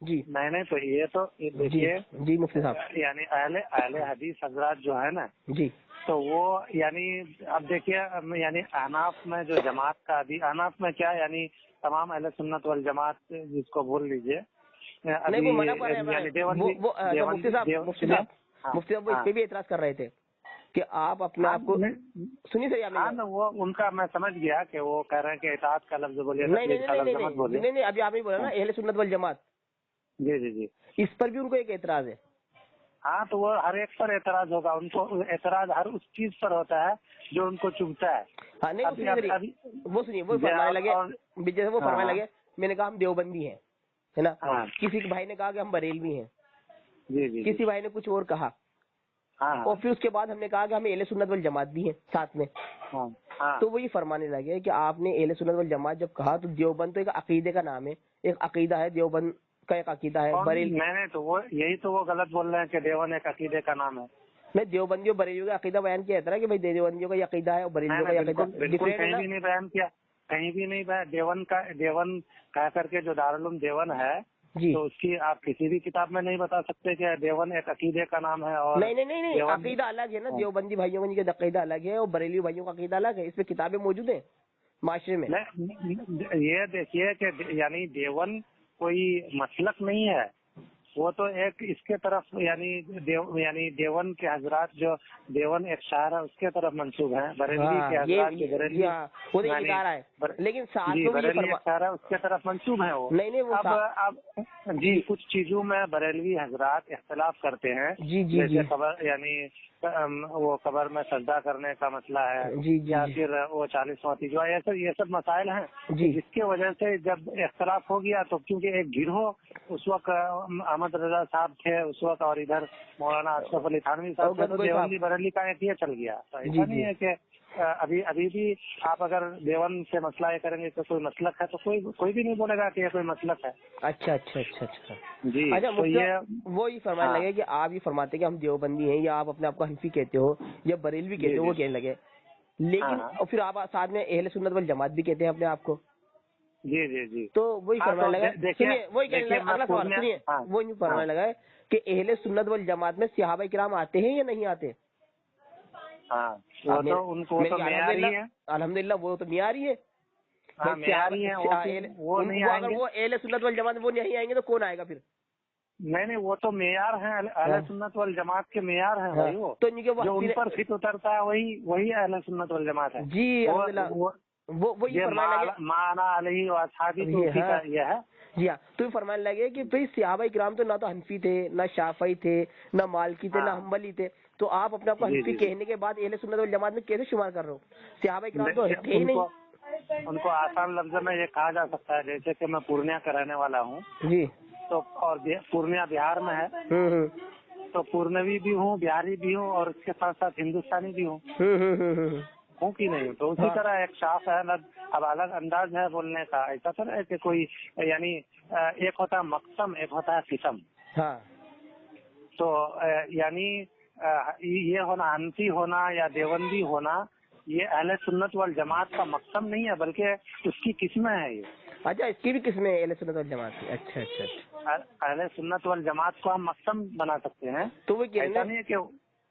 جی نہیں تو یہ تو دیکھیے جی مفتی صاحب، یعنی اہل حدیث حضرات جو ہے نا، جی تو وہ یعنی اب دیکھیے یعنی احناف میں جو جماعت کا احناف میں کیا یعنی تمام اہل سنت والجماعت جس کو بول لیجیے نہیں وہ منع کر رہے ہیں، یعنی مفتی صاحب مفتی صاحب وہ اس پہ بھی اعتراض کر رہے تھے کہ آپ اپنے آپ کو سنیے سر، ہاں وہ ان کا میں سمجھ گیا کہ وہ کہہ رہے ہیں کہ اطاعت کا لفظ بولیے، نہیں کا لفظ مت بولیے. نہیں ابھی آپ نے بولا نا اہل سنت والجماعت، جی جی جی اس پر بھی ان کو ایک اعتراض ہے. ہاں تو وہ ہر ایک پر اعتراض ہوگا، ان کو اعتراض ہر اس چیز پر ہوتا ہے جو ان کو چبھتا ہے. ہاں نہیں وہ سنیے وہ فرمانے لگے، جیسے وہ فرمانے لگے میں نے کہا ہم دیوبندی ہیں، ہے نا، کسی بھائی نے کہا کہ ہم بریلوی ہیں، جی جی کسی بھائی نے کچھ اور کہا، اور پھر اس کے بعد ہم نے کہا کہ ہم اہل سنت والجماعت بھی ہیں ساتھ میں. تو وہ یہ فرمانے لگے کہ آپ نے اہل سنت والجماعت جب کہا تو دیوبند تو ایک عقیدے کا نام ہے، ایک عقیدہ ہے دیوبند کا، ایک عقیدہ ہے بریل. میں نے تو وہ یہی تو وہ غلط بول رہے ہیں کہ دیوبند ایک عقیدے کا نام ہے. میں دیوبندیوں بریلیوں کا عقیدہ بیان کیا تھا کہ بھائی دیوبندیوں کا یہ عقیدہ ہے اور بریلیوں کا یہ عقیدہ بالکل کہیں بھی نہیں بیان کیا، کہیں بھی نہیں بیان. دیوبند کہہ کر کے جو دارالعلوم دیوبند ہے جی، تو اس کی آپ کسی بھی کتاب میں نہیں بتا سکتے کہ دیوبند ایک عقیدے کا نام ہے. اور نہیں عقیدہ الگ ہے نا، دیوبندی بھائیوں کا عقیدہ الگ ہے اور بریلی بھائیوں کا عقیدہ الگ ہے، اس پہ کتابیں موجود ہیں معاشرے میں. یہ دیکھیے کہ یعنی دیوبند کوئی مسلک نہیں ہے، وہ تو ایک اس کے طرف یعنی دیوبند کے حضرات جو دیوبند ایک شہر ہے اس کے طرف منسوب ہیں. بریلوی کے حضرات وہ ادارہ ہے، لیکن ساتھ میں بریلوی ایک شہر ہے اس کے طرف منسوب ہیں وہ. اب جی کچھ چیزوں میں بریلوی حضرات اختلاف کرتے ہیں، جیسے قبر یعنی وہ قبر میں سجدہ کرنے کا مسئلہ ہے، یا پھر وہ 40واں تیجوا، یہ سب مسائل ہیں جس کی وجہ سے جب اختلاف ہو گیا تو کیونکہ ایک گروہ اس وقت احمد رضا صاحب تھے اس وقت، اور ادھر مولانا اشرف علی تھانوی صاحب تھے، تو دیوبندی بریلی کا ایک یہ چل گیا. تو ایسا نہیں ہے کہ ابھی بھی آپ اگر دیوبند سے مسئلہ یہ کریں گے تو کوئی مسلک ہے تو کوئی بھی نہیں بولے گا کہ یہ کوئی مسلک ہے. اچھا جی تو یہ وہی فرمانے لگے کہ آپ یہ فرماتے کہ ہم دیوبندی ہیں، یا آپ اپنے آپ کو حنفی کہتے ہو یا بریلوی کہتے ہو، وہ کہنے لگے. لیکن اور پھر آپ ساتھ میں اہل سنت والجماعت بھی کہتے ہیں اپنے آپ کو. جی تو وہی فرمانے لگا، سنیے وہی کہنے لگا، اگلا سوال سنیے، وہی فرمانے لگا کہ اہل سنت والجماعت میں صحابہ کرام آتے ہیں یا نہیں آتے؟ الحمدللہ وہ تو معیاری ہے. اگر وہ اہل سنت والجماعت وہ نہیں آئیں گے تو کون آئے گا پھر؟ نہیں وہ تو معیار ہیں، اہل سنت والجماعت کے معیار ہیں بھائی. وہ تو جو ان پر فٹ اترتا ہے وہی اہل سنت والجماعت ہے. جی الحمدللہ وہی مانا علیہ و اصحابہ یہ ہے. جی ہاں، تو فرمانے لگے کہ بھائی صحابہ کرام تو نہ تو حنفی تھے، نہ شافعی تھے، نہ مالکی تھے، نہ حنبلی تھے، تو آپ اپنے آپ کو حنفی کہنے کے بعد اہل سنت والجماعت میں کیسے شمار کر رہے ہو؟ صحابہ کرام تو تھے ہی نہیں. ان کو آسان لفظ میں یہ کہا جا سکتا ہے جیسے کہ میں پورنیہ کا رہنے والا ہوں جی، تو اور پورنیہ بہار میں ہے، تو پورنوی بھی ہوں، بہاری بھی ہوں، اور اس کے ساتھ ساتھ ہندوستانی بھی ہوں کی نہیں. تو اسی طرح ایک شاخ ہے، اب الگ انداز ہے بولنے کا. ایسا تو ہے کہ کوئی یعنی ایک ہوتا ہے مقسم، ایک ہوتا ہے قسم. تو یعنی یہ ہونا حنفی ہونا یا دیوبندی ہونا یہ اہل سنت والجماعت کا مقسم نہیں ہے بلکہ اس کی قسمیں ہیں. یہ اچھا، اس کی بھی قسمیں اہل سنت والجماعت کی. اچھا اہل سنت والجماعت کو ہم مقسم بنا سکتے ہیں. تو وہ ایسا نہیں ہے کہ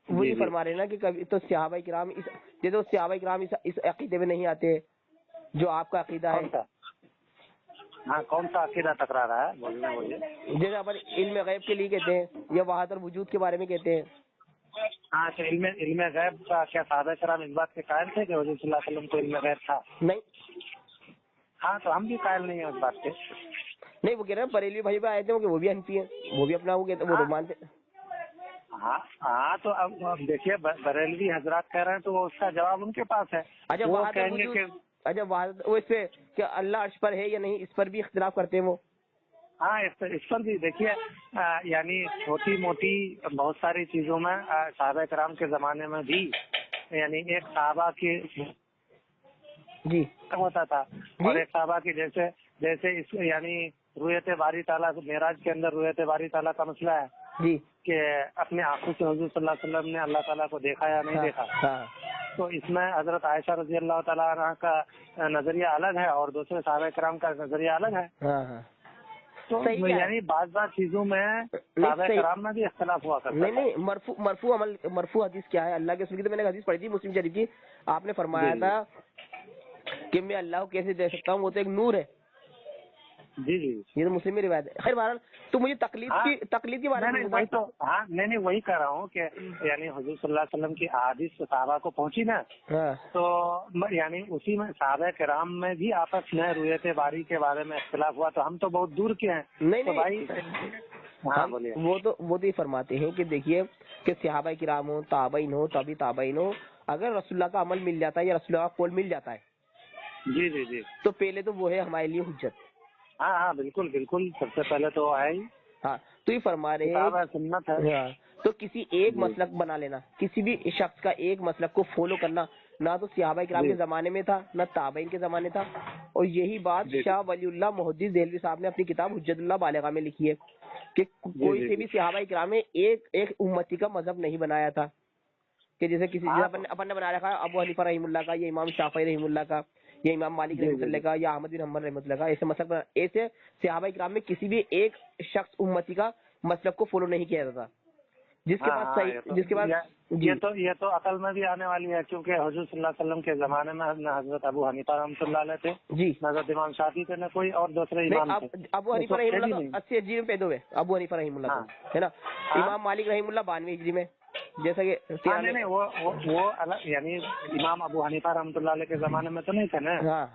وہی فرما رہے نا کہ کبھی تو صحابہ کرام اس عقیدے میں نہیں آتے جو آپ کا عقیدہ ہے. کون سا عقیدہ ٹکرا رہا ہے؟ بولیے. جیسے اپن علم غیب کے لیے کہتے ہیں یا وحدت الوجود کے بارے میں کہتے ہیں. تو علم غیب کا کیا صحابہ کرام اس بات کے قائل تھے کہ حضور صلی اللہ علیہ وسلم کو علم غیب تھا؟ نہیں. تو ہم بھی قائل نہیں ہیں اس بات کے. نہیں، وہ کہہ رہے ہیں بریلوی بھائی بھی آئے تھے کہ وہ بھی حنفی ہیں، وہ بھی اپنا وہ کہتے ہیں، وہ مانتے. تو اب دیکھیے بریلوی حضرات کہہ رہے ہیں تو اس کا جواب ان کے پاس ہے. اچھا وہ اس پہ کیا اللہ عرش پر ہے یا نہیں، اس پر بھی اختلاف کرتے ہیں وہ. اس پر بھی دیکھیے یعنی چھوٹی موٹی بہت ساری چیزوں میں صحابہ کرام کے زمانے میں بھی یعنی ایک صحابہ کی جی ہوتا تھا اور ایک صحابہ کی جیسے یعنی رویت باری تعالیٰ معراج کے اندر رویت باری تعالیٰ کا مسئلہ ہے جی کہ اپنے آنکھوں سے حضور صلی اللہ علیہ وسلم نے اللہ تعالیٰ کو دیکھا یا نہیں دیکھا. تو اس میں حضرت عائشہ رضی اللہ تعالیٰ عنہ کا نظریہ الگ ہے اور دوسرے صحابہ کرام کا نظریہ الگ ہے. تو یعنی بعض چیزوں میں صحابہ کرام میں بھی اختلاف ہوا کرتا ہے. نہیں مرفوع حدیث کیا ہے؟ اللہ کے رسول کی تو میں نے حدیث پڑھی تھی مسلم شریف کی. آپ نے فرمایا تھا کہ میں اللہ کو کیسے دے سکتا ہوں، وہ تو ایک نور ہے. جی یہ تو مسلم میں روایت ہے. خیر بہرحال تو مجھے تقلید کے بارے میں نہیں وہی کہہ رہا ہوں کہ یعنی حضور صلی اللہ علیہ وسلم کی احادیث صحابہ کو پہنچی نا، تو یعنی اسی میں صحابہ کرام میں بھی آپس میں رویت باری کے بارے میں اختلاف ہوا، تو ہم تو بہت دور کے ہیں. نہیں بھائی وہ تو یہ فرماتے ہیں کہ دیکھیے کہ صحابہ کرام ہو، تابعین ہو، تابعین ہو، اگر رسول اللہ کا عمل مل جاتا ہے یا رسول اللہ کا قول مل جاتا ہے جی تو پہلے تو وہ ہے ہمارے لیے حجت. ہاں بالکل سب سے پہلے تو ہے ہی. ہاں تو یہ فرما رہے ہیں سنت ہے. تو کسی ایک مسلک بنا لینا، کسی بھی شخص کا ایک مسلک کو فالو کرنا، نہ تو صحابہ کرام کے زمانے میں تھا نہ تابعین کے زمانے تھا. اور یہی بات شاہ ولی اللہ محدث دہلوی صاحب نے اپنی کتاب حجت اللہ بالغہ میں لکھی ہے کہ کوئی سے بھی صحابہ کرام نے ایک امتی کا مذہب نہیں بنایا تھا، کہ جیسے کسی اپن نے بنا رکھا ہے ابو حنیفہ رحمہ اللہ کا، یا امام شافعی رحمہ اللہ کا، یا امام مالک رحمۃ اللہ کا، یا احمد بن حنبل رحمۃ اللہ کا. ایسے مسلک ایسے صحابہ کرام میں کسی بھی ایک شخص امتی کا مسلک کو فالو نہیں کیا جاتا تھا، جس کے پاس یہ تو عقل میں بھی آنے والی ہے، کیونکہ حضور صلی اللہ علیہ وسلم کے زمانے میں نہ حضرت ابو حنیفہ رحمۃ اللہ علیہ تھے، نہ حضرت امام شافعی تھے، نہ کوئی اور دوسرے امام تھے. ابو حنیفہ رحمہ اللہ 80 میں پیدا ہوئے. ابو حنیفہ رحمہ اللہ ہے نا. امام مالک رحمہ اللہ 92 ہجری میں، جیسا کہ نہیں وہ یعنی امام ابو حنیفہ رحمۃ اللہ علیہ کے زمانے میں تو نہیں تھے نا.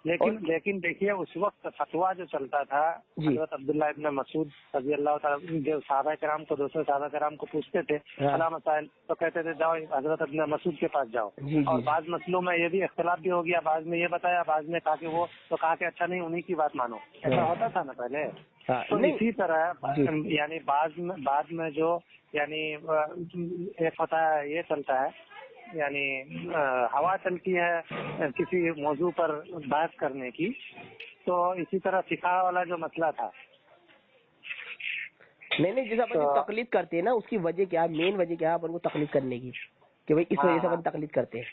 لیکن دیکھیے اس وقت فتویٰ جو چلتا تھا، حضرت عبداللہ ابن مسعود رضی اللہ تعالیٰ جو صحابہ کرام کو دوسرے صحابہ کرام کو پوچھتے تھے فلاں مسائل، تو کہتے تھے جاؤ حضرت ابن مسعود کے پاس جاؤ. اور بعض مسئلوں میں یہ بھی اختلاف بھی ہو گیا، بعض میں یہ بتایا، بعض نے کہا کہ وہ تو کہا کہ اچھا نہیں انہی کی بات مانو. ایسا ہوتا تھا نا پہلے. تو اسی طرح یعنی بعد میں جو یعنی ایک ہوتا ہے یہ چلتا ہے، یعنی ہوا چلتی ہے کسی موضوع پر بحث کرنے کی، تو اسی طرح فقہ والا جو مسئلہ تھا. نہیں جیسا اپن تقلید کرتے ہیں نا، اس کی وجہ کیا ہے، مین وجہ کیا ہے اپن کو تقلید کرنے کی، کہ بھائی اس وجہ سے اپن تقلید کرتے ہیں.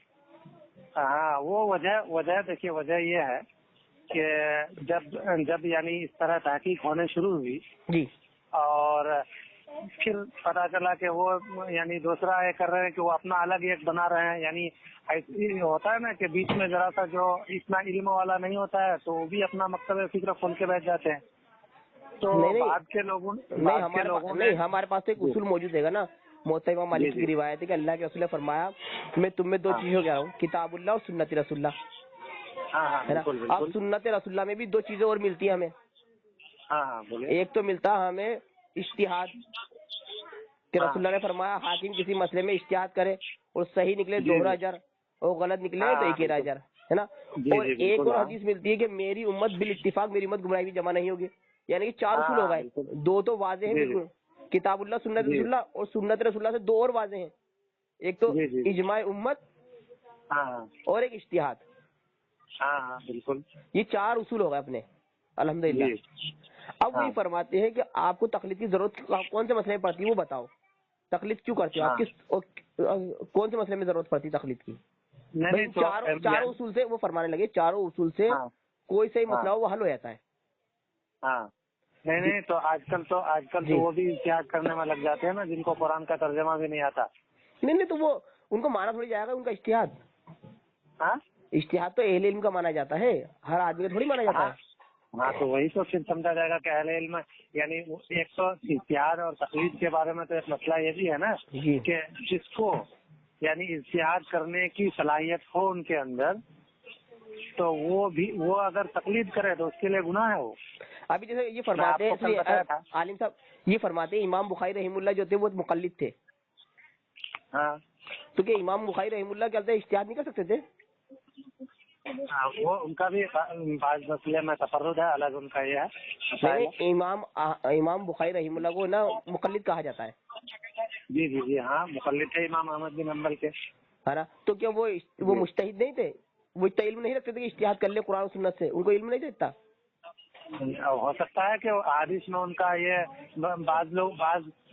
ہاں وہ وجہ دیکھیے، وجہ یہ ہے کہ جب یعنی اس طرح تحقیق ہونے شروع ہوئی اور پھر پتا چلا کہ وہ یعنی دوسرا یہ کر رہے ہیں کہ وہ اپنا الگ ایک بنا رہے ہیں. یعنی ایسی ہوتا ہے نا کہ بیچ میں ذرا سا جو اتنا علم والا نہیں ہوتا ہے تو وہ بھی اپنا مکتب فکر کھول کے بیٹھ جاتے ہیں. تو بعد کے لوگوں نہیں ہمارے پاس تو ایک اصول موجود ہے نا، موطا امام مالک کی روایت ہے کہ اللہ کے رسول نے فرمایا میں تم میں 2 چیزوں کہہ رہا ہوں، کتاب اللہ اور سنت رسول اللہ. اب سنت رسول اللہ میں بھی 2 چیزیں اور ملتی ہیں ہمیں. ایک تو ملتا ہمیں اجتہاد، کہ رسول اللہ نے فرمایا حاکم کسی مسئلے میں اجتہاد کرے اور صحیح نکلے 2 اجر اور غلط نکلے تو 1 اجر ہے نا. اور ایک اور حدیث ملتی ہے کہ میری امت بالاتفاق میری امت گمراہی میں جمع نہیں ہوگی. یعنی کہ 4 اصول ہو گئے، 2 تو واضح ہیں بالکل، کتاب اللہ سنت رسول اللہ، اور سنت رسول اللہ سے 2 اور واضح ہیں، ایک تو اجماع امت اور ایک اجتہاد. بالکل یہ 4 اصول ہو گئے اپنے الحمدللہ. اب وہی فرماتے ہیں کہ آپ کو تقلید کی ضرورت کون سے مسئلے میں پڑتی ہے وہ بتاؤ، تقلید کیوں کرتے ہو آپ، کون سے مسئلے میں ضرورت پڑتی ہے تقلید کی؟ چاروں اصول سے وہ فرمانے لگے، چاروں اصول سے کوئی صحیح مسئلہ ہو وہ حل ہو جاتا ہے. نہیں تو آج کل تو وہ بھی اجتہاد کرنے میں لگ جاتے ہیں نا، جن کو قرآن کا ترجمہ بھی نہیں آتا. نہیں تو وہ ان کو مانا تھوڑی جائے گا ان کا اشتہاد تو اہل علم کا مانا جاتا ہے، ہر آدمی کا تھوڑی مانا جاتا ہے. تو وہی تو پھر سمجھا جائے گا کہ اہل علم یعنی ایک تو اجتہاد اور تقلید کے بارے میں تو ایک مسئلہ یہ بھی ہے نا کہ جس کو یعنی اجتہاد کرنے کی صلاحیت ہو ان کے اندر، تو وہ اگر تقلید کرے تو اس کے لیے گناہ ہے. وہ ابھی جیسے یہ فرماتے ہیں عالم صاحب، یہ فرماتے ہیں امام بخاری رحمہ اللہ جو تھے وہ مقلد تھے. تو کہ امام بخاری رحمہ اللہ کیا اجتہاد نہیں کر سکتے تھے؟ وہ ان کا بھی بعض مسئلے میں تفرد ہے، الگ ان کا یہ ہے. امام بخاری رحمہ اللہ کو نا مقلد کہا جاتا ہے. جی مقلد تھے امام احمد بن حنبل کے، ہے نا. تو کیا وہ مجتہد نہیں تھے؟ وہ اتنا علم نہیں رکھتے تھے کہ اجتہاد کر لے قرآن و سنت سے؟ ان کو علم نہیں تھا اتنا؟ ہو سکتا ہے کہ حدیث میں ان کا یہ بعض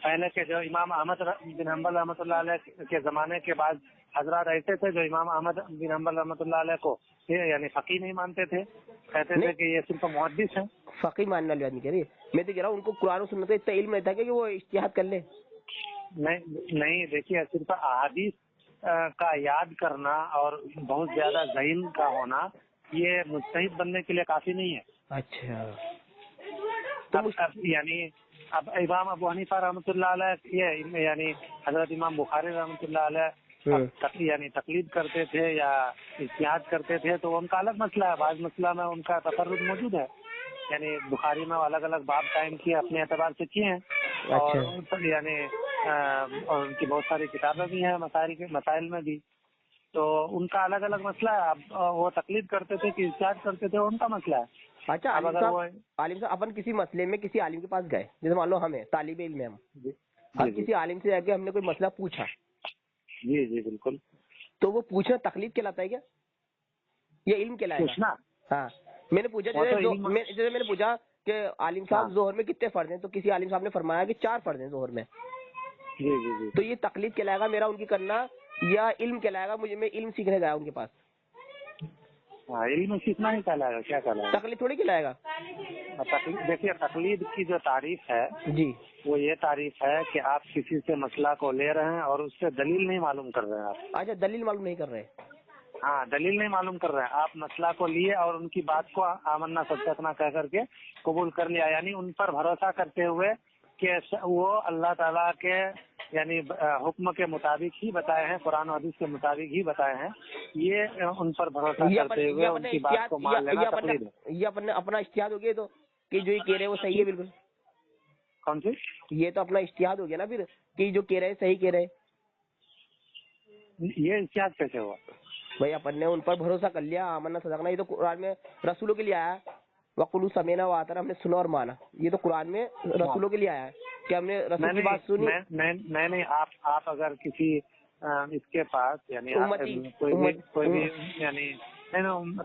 پہلے کے جو امام احمد بن حنبل رحمۃ اللہ علیہ کے زمانے کے بعد حضرات ایسے تھے جو امام احمد بن حنبل رحمۃ اللہ علیہ کو یعنی فقیہ نہیں مانتے تھے، کہتے تھے کہ یہ صرف محدث ہیں. فقی ماننے والی بات نہیں کہہ رہی میں، تو کہہ رہا ہوں ان کو قرآن و سنت کا اتنا علم رہتا ہے کہ وہ اجتہاد کر لے. نہیں دیکھیے صرف احادیث کا یاد کرنا اور بہت زیادہ ذہین کا ہونا یہ مجتہد بننے کے لیے کافی نہیں ہے. اچھا یعنی اب امام ابو حنیفہ رحمۃ اللہ علیہ یعنی حضرت امام بخاری رحمۃ اللہ علیہ یعنی تقلید کرتے تھے یا اجتہاد کرتے تھے تو ان کا الگ مسئلہ ہے. بعض مسئلہ میں ان کا تفرد موجود ہے، یعنی بخاری میں الگ الگ باب قائم کیے اپنے اعتبار سے کیے ہیں، اور یعنی اور ان کی بہت ساری کتابیں بھی ہیں مسائل میں بھی، تو ان کا الگ الگ مسئلہ ہے. اب وہ تقلید کرتے تھے کہ اجتہاد کرتے تھے ان کا مسئلہ ہے. اچھا عالم صاحب اپن کسی مسئلے میں کسی عالم کے پاس گئے، جیسے مان لو ہمیں طالب علم ہے، ہم کسی عالم سے جا کے ہم نے کوئی مسئلہ پوچھا. جی جی بالکل. تو وہ پوچھنا تقلید کہلاتا ہے کیا یہ علم کہلائے گا؟ ہاں میں نے پوچھا جیسے میں نے پوچھا کہ عالم صاحب ظہر میں کتنے فرض ہیں، تو کسی عالم صاحب نے فرمایا کہ 4 فرض ہیں ظہر میں. جی جی جی. تو یہ تقلید کہلائے گا میرا ان کی کرنا یا علم کہلائے گا؟ میں علم سیکھنے گیا ان کے پاس. علم سیکھنا ہی کہلائے گا، کیا کہلائے گا؟ تقلید تھوڑی کہلائے گا. دیکھیے تقلید کی جو تعریف ہے جی وہ یہ تعریف ہے کہ آپ کسی سے مسئلہ کو لے رہے ہیں اور اس سے دلیل نہیں معلوم کر رہے ہیں آپ. اچھا دلیل معلوم نہیں کر رہے. ہاں دلیل نہیں معلوم کر رہے ہیں آپ، مسئلہ کو لیے اور ان کی بات کو آمنا صدقنا کہہ کر کے قبول کر لیا، یعنی ان پر بھروسہ کرتے ہوئے کہ وہ اللہ تعالیٰ کے یعنی حکم کے مطابق ہی بتائے ہیں، قرآن و حدیث کے مطابق ہی بتائے ہیں، یہ ان پر بھروسہ کرتے ہوئے ان کی بات کو مان لینا تقلید ہے. یہ اپنا اجتہاد ہو گیا تو کہ جو یہ کہہ رہے ہیں وہ صحیح ہے بالکل. کون سی؟ یہ تو اپنا اجتہاد ہو گیا نا پھر کہ جو کہہ رہے ہیں صحیح کہہ رہے ہیں. یہ اجتہاد کیسے ہوا؟ بھائی اپن نے ان پر بھروسہ کر لیا، آمنا صدقنا. یہ تو قرآن میں رسولوں کے لیے آیا ہے، وقولوا سمعنا واطعنا، ہم نے سنا اور مانا. یہ تو قرآن میں رسولوں کے لیے آیا ہے کہ ہم نے رسول کی بات سنی. نہیں آپ اگر کسی اس کے پاس یعنی کوئی بھی یعنی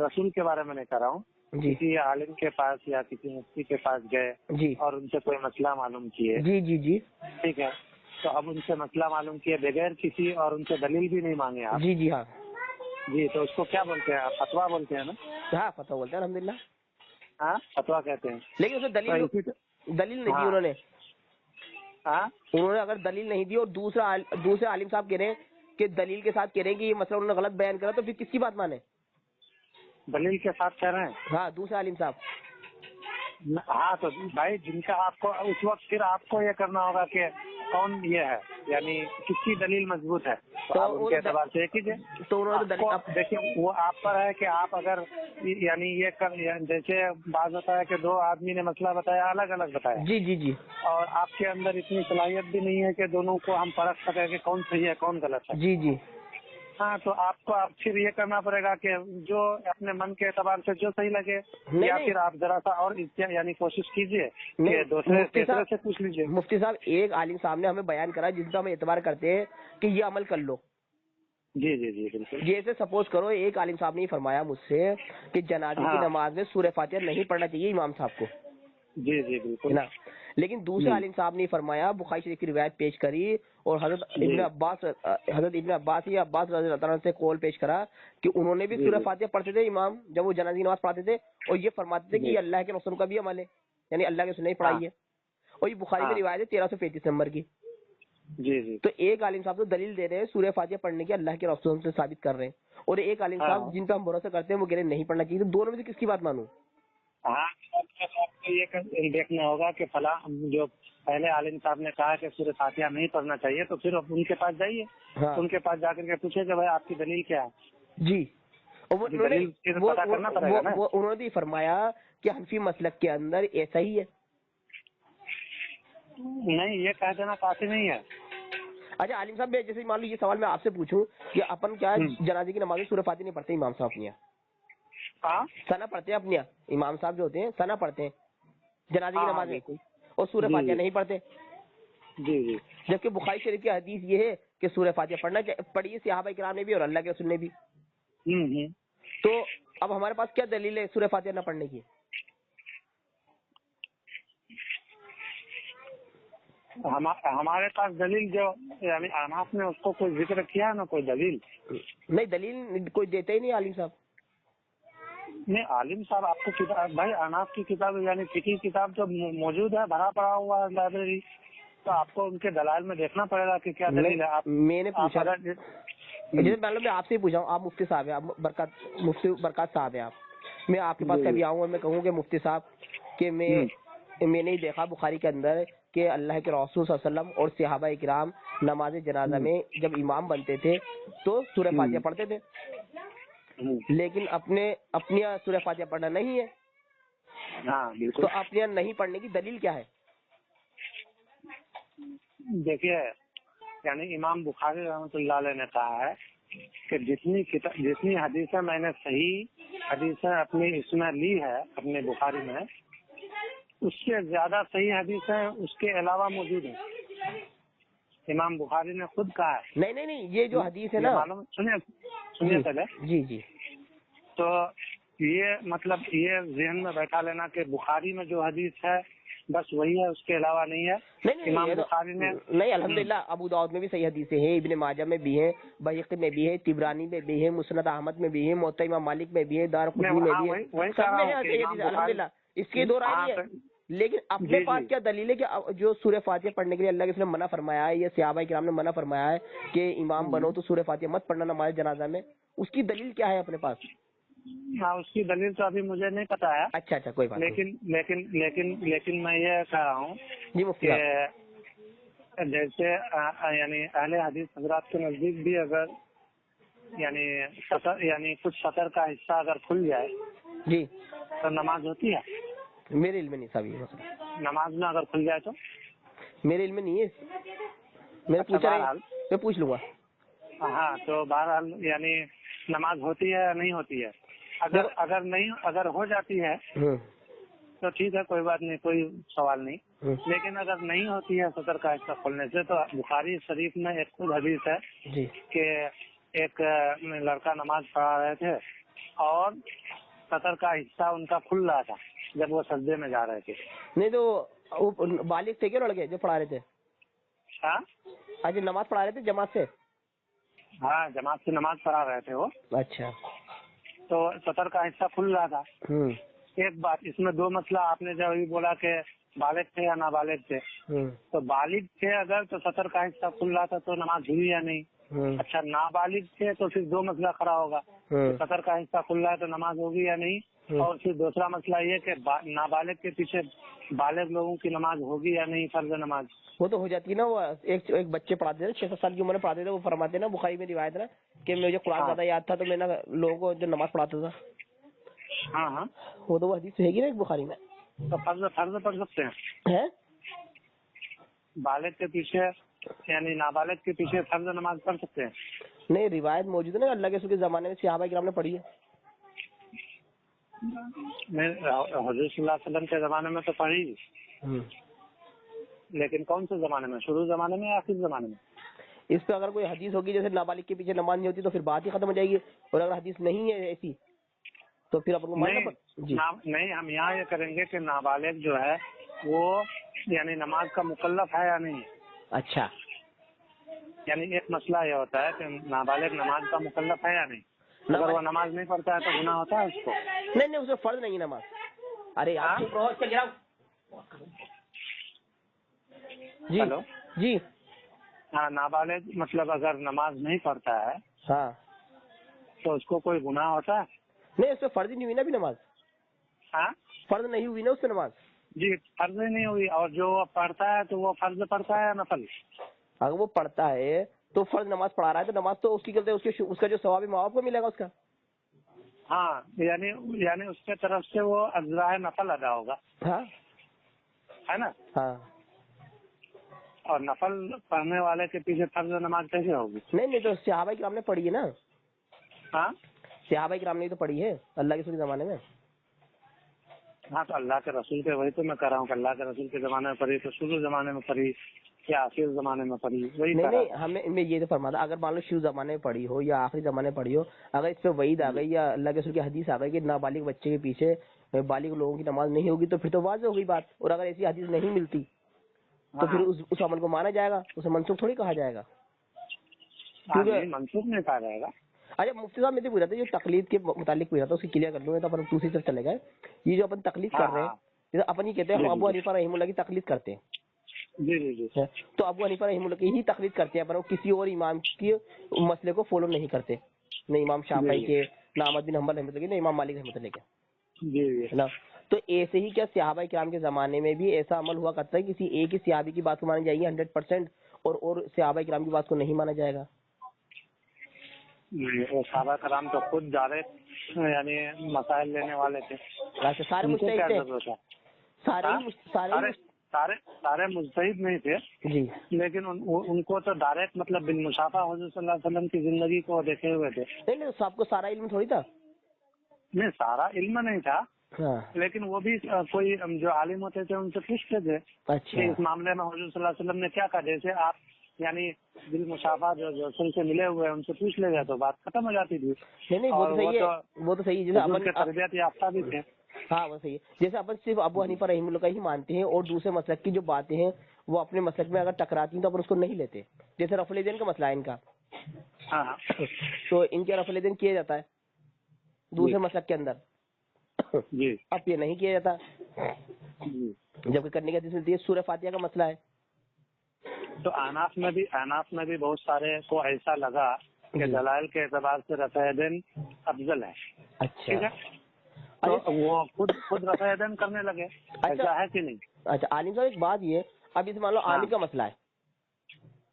رسول کے بارے میں نہیں کر رہا ہوں، کسی عالم کے پاس یا کسی مفتی کے پاس گئے اور ان سے کوئی مسئلہ معلوم کیے. جی جی جی ٹھیک ہے، تو اب ان سے مسئلہ معلوم کیے بغیر کسی اور ان سے دلیل بھی نہیں مانگے آپ. جی جی ہاں جی، تو اس کو کیا بولتے ہیں آپ؟ فتوا بولتے ہیں نا؟ ہاں فتوا بولتے ہیں الحمدللہ. ہاں فتوا کہتے ہیں. لیکن اسے دلیل نہیں دی انہوں نے. انہوں نے اگر دلیل نہیں دی اور دوسرے عالم صاحب کہہ رہے ہیں کہ دلیل کے ساتھ کہہ رہے ہیں کہ یہ مسئلہ انہوں نے غلط بیان کرا، تو پھر کس کی بات مانے؟ دلیل کے ساتھ کہہ رہے ہیں ہاں دوسرے عالم صاحب. ہاں تو بھائی جن کا آپ کو اس وقت پھر آپ کو یہ کرنا ہوگا کہ کون یہ ہے یعنی کس کی دلیل مضبوط ہے، تو آپ ان کے اعتبار سے یہ کیجیے. تو دیکھیے وہ آپ پر ہے کہ آپ اگر یعنی یہ جیسے بعض ہوتا ہے کہ 2 آدمی نے مسئلہ بتایا، الگ الگ بتایا. جی جی جی. اور آپ کے اندر اتنی صلاحیت بھی نہیں ہے کہ دونوں کو ہم پرکھ سکیں کہ کون صحیح ہے کون غلط ہے. جی جی. ہاں تو آپ کو اب پھر یہ کرنا پڑے گا کہ جو اپنے من کے اعتبار سے جو صحیح لگے، یا پھر آپ ذرا سا اور یعنی کوشش کیجیے کہ دوسرے سے پوچھ لیجیے. مفتی صاحب ایک عالم صاحب نے ہمیں بیان کرا جس کا ہم اعتبار کرتے ہیں کہ یہ عمل کر لو. جی جی جی بالکل. جیسے سپوز کرو ایک عالم صاحب نے فرمایا مجھ سے کہ جنازے کی نماز میں سورہ فاتحہ نہیں پڑھنا چاہیے امام صاحب کو. جی جی بالکل. لیکن دوسرے عالم صاحب نے فرمایا، بخاری شریف کی روایت پیش کری اور حضرت ابن عباس یا عباس رضی اللہ عنہ سے قول پیش کرا کہ انہوں نے بھی سورہ فاتحہ پڑھتے تھے امام جب وہ جنازے کی نماز پڑھاتے تھے، اور یہ فرماتے تھے کہ یہ اللہ کے رسول کا بھی عمل ہے، یعنی اللہ کے سنت پڑھائی ہے. اور یہ بخاری میں روایت ہے 1335 نمبر کی. جی جی. تو ایک عالم صاحب تو دلیل دے رہے ہیں سورہ فاتحہ پڑھنے کی اللہ کے رسول سے ثابت کر رہے ہیں، اور ایک عالم صاحب جن پہ ہم بھروسہ کرتے ہیں وہ کہہ رہے ہیں نہیں پڑھنا چاہیے. تو دونوں میں سے کس کی بات مانوں؟ ہاں آپ کو یہ دیکھنا ہوگا کہ فلاں جو پہلے عالم صاحب نے کہا کہ سورہ فاتحہ نہیں پڑھنا چاہیے، تو پھر ان کے پاس جائیے، ان کے پاس جا کر کے پوچھے کہ بھائی آپ کی دلیل کیا ہے. جی. اور انہوں نے فرمایا کہ حنفی مسلک کے اندر ایسا ہی ہے. نہیں یہ کہہ دینا کافی نہیں ہے. اچھا عالم صاحب جیسے مان لو یہ سوال میں آپ سے پوچھوں کہ اپن کیا جنازے کی نماز میں سورہ فاتحہ نہیں پڑھتے امام صاحب اپنی ثنا پڑھتے ہیں، اپنی امام صاحب جو ہوتے ہیں ثنا پڑھتے ہیں جنازے کی نماز میں اور سورہ فاتحہ نہیں پڑھتے. جی جی. جبکہ بخاری شریف کی حدیث یہ ہے کہ سورہ فاتحہ پڑھی ہے صحابہ کرام نے بھی اور اللہ کے رسول نے بھی. تو اب ہمارے پاس کیا دلیل ہے سورہ فاتحہ نہ پڑھنے کی؟ ہمارے پاس دلیل جو یعنی احناف نے اس کو کوئی ذکر کیا نا، کوئی دلیل نہیں، دلیل کوئی دیتے ہی نہیں عالم صاحب. نہیں عالم صاحب آپ کو کتاب بھائی اناف کی کتاب یعنی فقہ کتاب تو موجود ہے، بھرا پڑا ہوا ہے لائبریری، تو آپ کو ان کے دلائل میں دیکھنا پڑے گا کہ کیا دلیل ہے. میں نے پوچھا جیسے معلوم میں آپ سے ہی پوچھا ہوں، آپ مفتی صاحب ہیں، آپ مفتی برکات صاحب ہیں، آپ میں آپ کے پاس کبھی آؤں گا میں کہوں کہ مفتی صاحب کہ میں نے دیکھا بخاری کے اندر کہ اللہ کے رسول صلی اللہ علیہ وسلم اور صحابہ اکرام نماز جنازہ میں جب امام بنتے تھے تو سورہ فاتحہ پڑھتے تھے، لیکن اپنی سورہ فاتحہ پڑھنا نہیں ہے. تو اپنے نہیں پڑھنے کی دلیل کیا ہے؟ دیکھیے یعنی امام بخاری رحمۃ اللہ علیہ نے کہا ہے کہ جتنی حدیثیں میں نے صحیح حدیثیں اپنی اس میں لی ہے اپنے بخاری میں، اس سے زیادہ صحیح حدیثیں اس کے علاوہ موجود ہیں. امام بخاری نے خود کہا ہے. نہیں یہ جو حدیث ہے نا، معلوم سنیے پہلے. جی تو یہ مطلب یہ ذہن میں بیٹھا لینا کہ بخاری میں جو حدیث ہے بس وہی ہے، اس کے علاوہ نہیں ہے. امام بخاری نے نہیں الحمدللہ ابو داؤد میں بھی صحیح حدیثیں ہیں، ابن ماجہ میں بھی ہیں، بحقی میں بھی ہے، طبرانی میں بھی ہے، مسند احمد میں بھی ہے، موطا امام مالک میں بھی ہے، دارقطنی میں بھی ہے، سب میں ہے الحمدللہ، اس کی دو رائے نہیں ہے. لیکن اپنے پاس کیا دلیل ہے کہ جو سورہ فاتحہ پڑھنے کے لیے اللہ کے منع فرمایا ہے یا صحابہ کرام نے منع فرمایا ہے کہ امام بنو تو سورہ فاتحہ مت پڑھنا نماز جنازہ میں، اس کی دلیل کیا ہے اپنے پاس؟ ہاں اس کی دلیل تو ابھی مجھے نہیں پتا ہے. اچھا کوئی بات لیکن میں یہ کہہ رہا ہوں کہ جیسے یعنی اہل حدیث حضرات کے نزدیک بھی اگر یعنی کچھ سطر کا حصہ اگر کھل جائے جی تو نماز ہوتی ہے. میرے علم میں نہیں صاحب، نماز میں اگر کھل جائے تو میرے علم میں نہیں ہے، میں پوچھ لوں گا. ہاں تو بہرحال یعنی نماز ہوتی ہے یا نہیں ہوتی ہے؟ اگر ہو جاتی ہے تو ٹھیک ہے، کوئی بات نہیں، کوئی سوال نہیں. لیکن اگر نہیں ہوتی ہے سطر کا حصہ کھولنے سے، تو بخاری شریف میں ایک خود حدیث ہے کہ ایک لڑکا نماز پڑھا رہے تھے اور سطر کا حصہ ان کا کھل رہا تھا جب وہ سجدے میں جا رہے تھے. نہیں تو وہ بالغ تھے کیا لڑکے جو پڑھا رہے تھے؟ ہاں آج نماز پڑھا رہے تھے جماعت سے؟ ہاں جماعت سے نماز پڑھا رہے تھے وہ. اچھا تو سطر کا حصہ کھل رہا تھا. ایک بات اس میں دو مسئلہ آپ نے جو بولا کہ بالغ تھے یا نابالغ تھے، تو بالغ تھے اگر تو سطر کا حصہ کھل رہا تھا تو نماز ہوئی یا نہیں. اچھا نابالغ تھے تو پھر دو مسئلہ کھڑا ہوگا، سطر کا حصہ کھل رہا ہے تو نماز ہوگی یا نہیں. اور پھر دوسرا مسئلہ یہ کہ نابالغ کے پیچھے بالغ لوگوں کی نماز ہوگی یا نہیں، فرض نماز. وہ تو ہو جاتی ہے نا، وہ ایک بچے پڑھاتے تھے 6-7 سال کی عمر میں پڑھاتے تھے، وہ فرماتے نا بخاری میں روایت نا کہ مجھے قرآن زیادہ یاد تھا تو میں لوگوں کو جو نماز پڑھاتا تھا. ہاں وہ تو وہ حدیث ہے گی نا ایک بخاری میں. تو فرض پڑھ سکتے ہیں بالغ کے پیچھے، یعنی نابالغ کے پیچھے فرض نماز پڑھ سکتے ہیں؟ نہیں روایت موجود ہے نا اللہ کے رسول کے زمانے میں صحابہ کرام نے پڑھی ہے. حضور صلی اللہ علیہ وسلم کے زمانے میں تو پڑھی، لیکن کون سے زمانے میں؟ شروع زمانے میں یا آخر زمانے میں؟ اس پہ اگر کوئی حدیث ہوگی جیسے نابالغ کے پیچھے نماز نہیں ہوتی تو پھر بات ہی ختم ہو جائے گی، اور اگر حدیث نہیں ہے ایسی تو پھر اپن کو نہیں، ہم یہاں یہ کریں گے کہ نابالغ جو ہے وہ یعنی نماز کا مکلف ہے یا نہیں. اچھا یعنی ایک مسئلہ یہ ہوتا ہے کہ نابالغ نماز کا مکلف ہے یا نہیں. اگر وہ نماز نہیں پڑھتا ہے تو گناہ ہوتا ہے اس کو؟ نہیں اس میں فرض نہیں نماز. ارے ہلو جی ہاں، نابالغ مطلب اگر نماز نہیں پڑھتا ہے ہاں تو اس کو کوئی گناہ ہوتا ہے؟ نہیں اس پہ فرض ہی نہیں ہوئی نا بھی نماز. ہاں فرض نہیں ہوئی نا اس سے نماز. جی فرض ہی نہیں ہوئی. اور جو پڑھتا ہے تو وہ فرض پڑھتا ہے یا نفل؟ اگر وہ پڑھتا ہے تو فرض نماز پڑھا رہا ہے تو نماز تو اس کی کرتے اس کا جو ثواب ہے ماں کو ملے گا اس کا. ہاں یعنی اس کے طرف سے وہ اجزاء نفل ادا ہوگا. ہاں ہے نا. ہاں اور نفل پڑھنے والے کے پیچھے فرض نماز کیسے ہوگی؟ نہیں تو صحابہ کرام نے پڑھی ہے نا. ہاں صحابہ کرام نے تو پڑھی ہے اللہ کے رسول کے زمانے میں. ہاں تو اللہ کے رسول کے وہی تو میں کہہ رہا ہوں کہ اللہ کے رسول کے زمانے میں پڑھی تو شروع زمانے میں پڑھی یا آخر زمانے میں پڑھی؟ وہی نہیں ہمیں یہ تو فرماتا اگر مان لو شروع زمانے میں پڑھی ہو یا آخری زمانے میں پڑھی ہو، اگر اس پہ وعید آ گئی یا اللہ کے رسول کی حدیث آ گئی کہ نابالغ بچے کے پیچھے بالغ لوگوں کی نماز نہیں ہوگی تو پھر تو واضح ہو گئی بات. اور اگر ایسی حدیث نہیں ملتی تو پھر اس عمل کو مانا جائے گا، اسے منسوخ تھوڑی کہا جائے گا. منسوخ نہیں کہا جائے گا. اچھا مفتی صاحب میں تو پوچھ رہا تھا جو تقلید کے متعلق پوچھ رہا تھا اس کی کلیئر کر لوں گا تو اپن دوسری طرف چلے گئے. یہ جو اپن تقلید کر رہے ہیں جیسے اپن یہ کہتے ہیں ہم ابو حنیفہ رحمہ اللہ کی تقلید کرتے ہیں. جی جی جی. تو ابو حنیفہ رحمہ اللہ کی ہی تقلید کرتے ہیں اپن, کسی اور امام کے مسئلے کو فالو نہیں کرتے, نہ امام شافعی کے, نہ احمد بن حنبل رحمۃ اللہ کے, نہ امام مالک رحمۃ اللہ کے. جی ہے نا. تو ایسے ہی کیا صحابہ کرام کے زمانے میں بھی ایسا عمل ہوا کرتا ہے کسی ایک ہی صحابی کی بات کو مانی جائے گی 100% اور صحابہ کرام کی بات کو نہیں مانا جائے گا؟ صحابہ کرام تو خود ڈائریکٹ یعنی مسائل لینے والے تھے. اچھا سارے مجتہد تھے؟ سارے مجتہد نہیں تھے جی, لیکن ان کو تو ڈائریکٹ مطلب بالمشافہ حضور صلی اللہ علیہ وسلم کی زندگی کو دیکھے ہوئے تھے. نہیں سب کو سارا علم تھوڑی تھا. نہیں سارا علم نہیں تھا لیکن وہ بھی کوئی جو عالم ہوتے تھے ان سے پوچھتے تھے کہ اس معاملے میں حضور صلی اللہ علیہ وسلم نے کیا کہا. جیسے آپ یعنی بالمشافہ جو رسول سے ملے ہوئے ہیں ان سے پوچھ لے گئے تو بات ختم ہو جاتی تھی. نہیں وہ تو صحیح ہے جیسے اپن تربیت یافتہ بھی تھے. ہاں وہ صحیح ہے. جیسے اپن صرف ابو حنیفہ رحمہ اللہ کا ہی مانتے ہیں اور دوسرے مسلک کی جو باتیں ہیں وہ اپنے مسلک میں اگر ٹکراتی ہیں تو اپن اس کو نہیں لیتے. جیسے رفع الیدین کا مسئلہ ہے ان کا, تو ان کے رفع الیدین کیا جاتا ہے دوسرے مسلک کے اندر, اب یہ نہیں کیا جاتا جبکہ کرنے کی حدیث ملتی ہے. سورہ فاتحہ کا مسئلہ ہے تو احناف میں بھی بہت سارے کو ایسا لگا کہ دلائل کے اعتبار سے رفع الیدین افضل ہے. اچھا ٹھیک ہے, تو وہ خود رفع الیدین کرنے لگے. ایسا ہے کہ نہیں؟ اچھا عالم صاحب ایک بات یہ, اب اسے مان لو آمین کا مسئلہ ہے.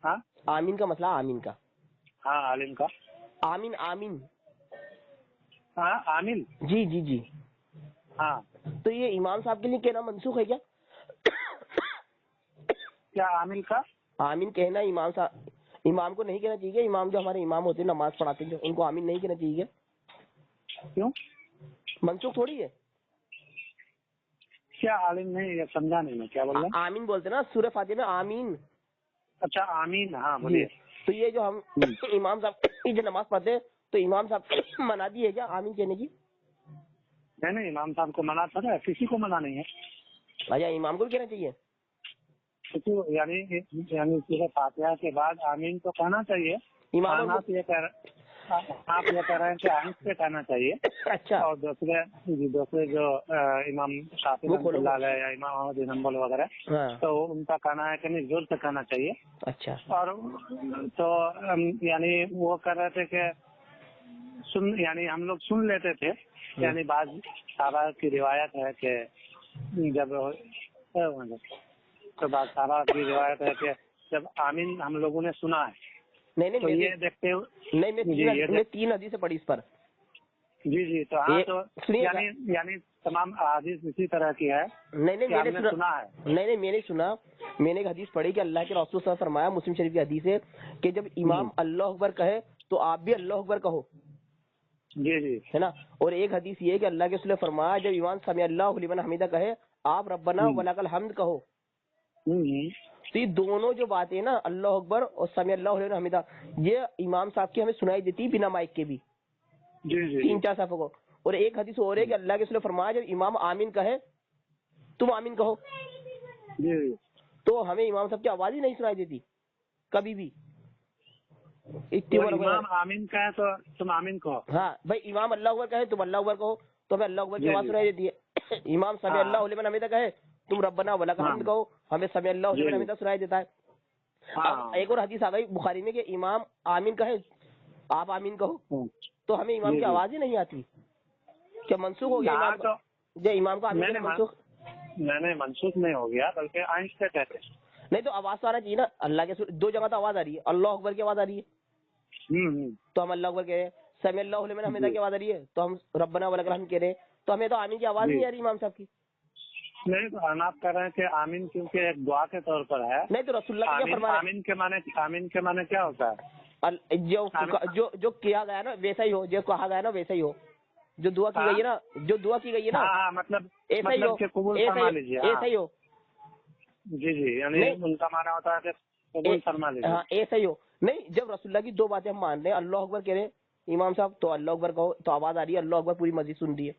ہاں آمین کا مسئلہ, آمین کا, ہاں عالم کا آمین, ہاں عامل, جی جی جی, ہاں. تو یہ امام صاحب کے لیے کہنا منسوخ ہے کیا؟ کیا عامل کا آمین کہنا امام صاحب, امام کو نہیں کہنا چاہیے؟ امام جو ہمارے امام ہوتے ہیں نماز پڑھاتے ہیں جو ان کو آمین نہیں کہنا چاہیے؟ کیوں منسوخ تھوڑی ہے. کیا عالم نہیں, یہ سمجھا نہیں میں کیا بول رہا ہوں. آمین بولتے نا سورہ فاتحہ میں آمین. اچھا آمین, ہاں بولیے. تو یہ جو ہم امام صاحب جو نماز پڑھتے ہیں تو امام صاحب منع دی ہے کیا آمین کہنے کی؟ نہیں امام صاحب کو منع تھا نا, کسی کو منع نہیں ہے. اچھا امام کو بھی کہنا چاہیے یعنی سورہ فاتحہ کے بعد آمین تو کہنا چاہیے. امام آپ یہ کہہ رہے ہیں کہ آمین سے کہنا چاہیے. اچھا, اور دوسرے جو امام شافعی رحمۃ اللہ علیہ یا امام احمد بن حنبل وغیرہ تو ان کا کہنا ہے کہ نہیں زور سے کہنا چاہیے. اچھا, اور تو یعنی وہ کہہ رہے تھے کہ یعنی ہم لوگ سن لیتے تھے. یعنی بعض صحابہ کی روایت ہے کہ تو بعض صحابہ کی روایت ہے کہ جب آمین ہم لوگوں نے سنا ہے تو یہ دیکھتے ہوئے میں 3 حدیث پڑھی اس پر. جی تو ہاں, تو یعنی تمام حدیث اسی طرح کی ہے. نہیں میں نے سنا, میں نے ایک حدیث پڑھی کہ اللہ کے رسول صلی اللہ علیہ وسلم فرمایا, مسلم شریف کی حدیث ہے کہ جب امام اللہ اکبر کہے تو آپ بھی اللہ اکبر کہو. جی ہے نا. اور ایک حدیث یہ ہے کہ اللہ کے رسول نے فرمایا جب امام سمع اللہ لمن حمیدہ کہے آپ ربنا ولک الحمد کہو. تو یہ دونوں جو باتیں نا اللہ اکبر اور سمع اللہ لمن حمیدہ یہ امام صاحب کی ہمیں سنائی دیتی بنا مائک کے بھی 3-4 صفحوں کو. اور ایک حدیث اور ہے کہ اللہ کے رسول نے فرمایا جب امام آمین کہے تم آمین کہو. تو ہمیں امام صاحب کی آواز ہی نہیں سنائی دیتی کبھی بھی. امام آمین کہے تو تم آمین کہو. ہاں بھائی امام اللہ اکبر کہے تم اللہ اکبر کہو تو ہمیں اللہ اکبر کی آواز سنائی دیتی ہے. امام سمع اللہ لمن حمیدہ کہے تم ربنا ولک الحمد کہو ہمیں سمع اللہ لمن حمیدہ سنائی دیتا ہے. ایک اور حدیث آ گئی بخاری میں کہ امام آمین کہے آپ آمین کہو تو ہمیں امام کی آواز ہی نہیں آتی. کیا منسوخ ہو گیا امام کا آمین منسوخ؟ نہیں منسوخ نہیں ہو گیا بلکہ آہستہ کہتے. نہیں تو آواز تو آنا چاہیے نا. اللہ کے 2 جگہ تو آواز آ رہی ہے, اللہ اکبر کی آواز آ رہی ہے تو ہم اللہ اکبر کہہ رہے ہیں, سمع اللہ لمن حمیدہ کی آواز آ رہی ہے تو ہم ربنا ولک الحمد کہہ رہے ہیں. تو ہمیں تو آمین کی آواز نہیں آ رہی امام صاحب کی. نہیں تو آپ کہہ رہے ہیں کہ آمین کیونکہ ایک دعا کے طور پر ہے. نہیں تو رسول اللہ کیا فرمایا آمین کے معنی کیا ہوتا ہے؟ جو کیا گیا نا ویسا ہی ہو, جو کہا گیا نا ویسا ہی ہو, جو دعا کی گئی ہے نا مطلب ایسا ہی ہو, ایسا ہی ہو. جی یعنی ان کا معنی ہوتا ہے کہ قبول فرما لیجیے. ہاں ایسا ہی ہو. نہیں جب رسول اللہ کی 2 باتیں ہم مان رہے ہیں, اللہ اکبر کہہ رہے ہیں امام صاحب تو اللہ اکبر کہو تو آواز آ رہی ہے, اللہ اکبر پوری مسجد سن رہی ہے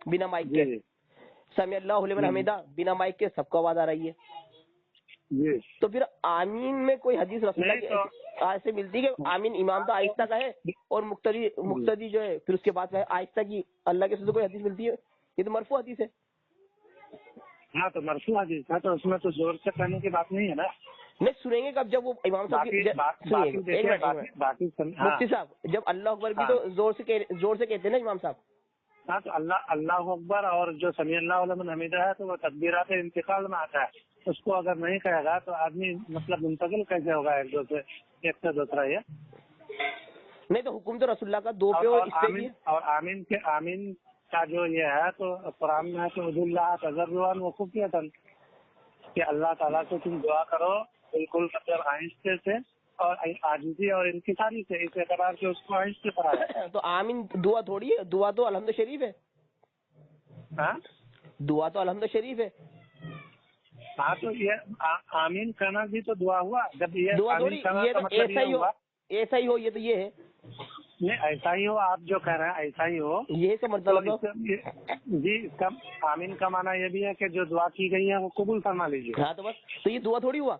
بنا مائک کے. سمع اللہ لمن حمیدہ بنا مائک کے سب کو آواز آ رہی ہے. جی تو پھر آمین میں کوئی حدیث رسول اللہ کی ایسے ملتی ہے کہ آمین امام تو آہستہ کا ہے اور مقتدی جو ہے پھر اس کے بعد کا ہے آہستہ کی، اللہ کے سے کوئی حدیث ملتی ہے؟ یہ تو مرفوع حدیث ہے. ہاں تو مرفوع حدیث ہے تو اس میں تو زور سے کہنے کی بات نہیں ہے نا. نہیں سنیں گے کب؟ جب وہ امام صاحب باقی مفتی صاحب جب اللہ اکبر بھی تو زور سے کہتے ہیں نا امام صاحب. ہاں تو اللہ اکبر اور جو سمیع اللہ لمن حمیدہ ہے تو وہ تکبیرات انتقال میں آتا ہے. اس کو اگر نہیں کہے گا تو آدمی مطلب منتقل کیسے ہوگا ایک سے دوسرا؟ یہ نہیں تو حکم تو رسول اللہ کا دو پہ اور آمین کا جو یہ ہے تو قرآن میں ہے کہ عد اللہ تضرعا و خفیۃ، کہ اللہ تعالیٰ سے تم دعا کرو بالکل مطلب آہستہ سے اور عاجزی اور انکساری سے، اس اعتبار سے اس کو آہستہ پڑھا. تو آمین دعا تھوڑی ہے، دعا تو الحمد شریف ہے. ہاں دعا تو الحمد شریف ہے. ہاں تو یہ آمین کہنا بھی تو دعا ہوا. جب یہ دعا تھوڑی یہ تو ایسا ہی ہو یہ تو یہ ہے نہیں ایسا ہی ہو آپ جو کہہ رہے ہیں ایسا ہی ہو یہ سے مطلب جی. اس کا آمین کا معنی یہ بھی ہے کہ جو دعا کی گئی ہے وہ قبول فرما لیجیے. ہاں تو بس تو یہ دعا تھوڑی ہوا.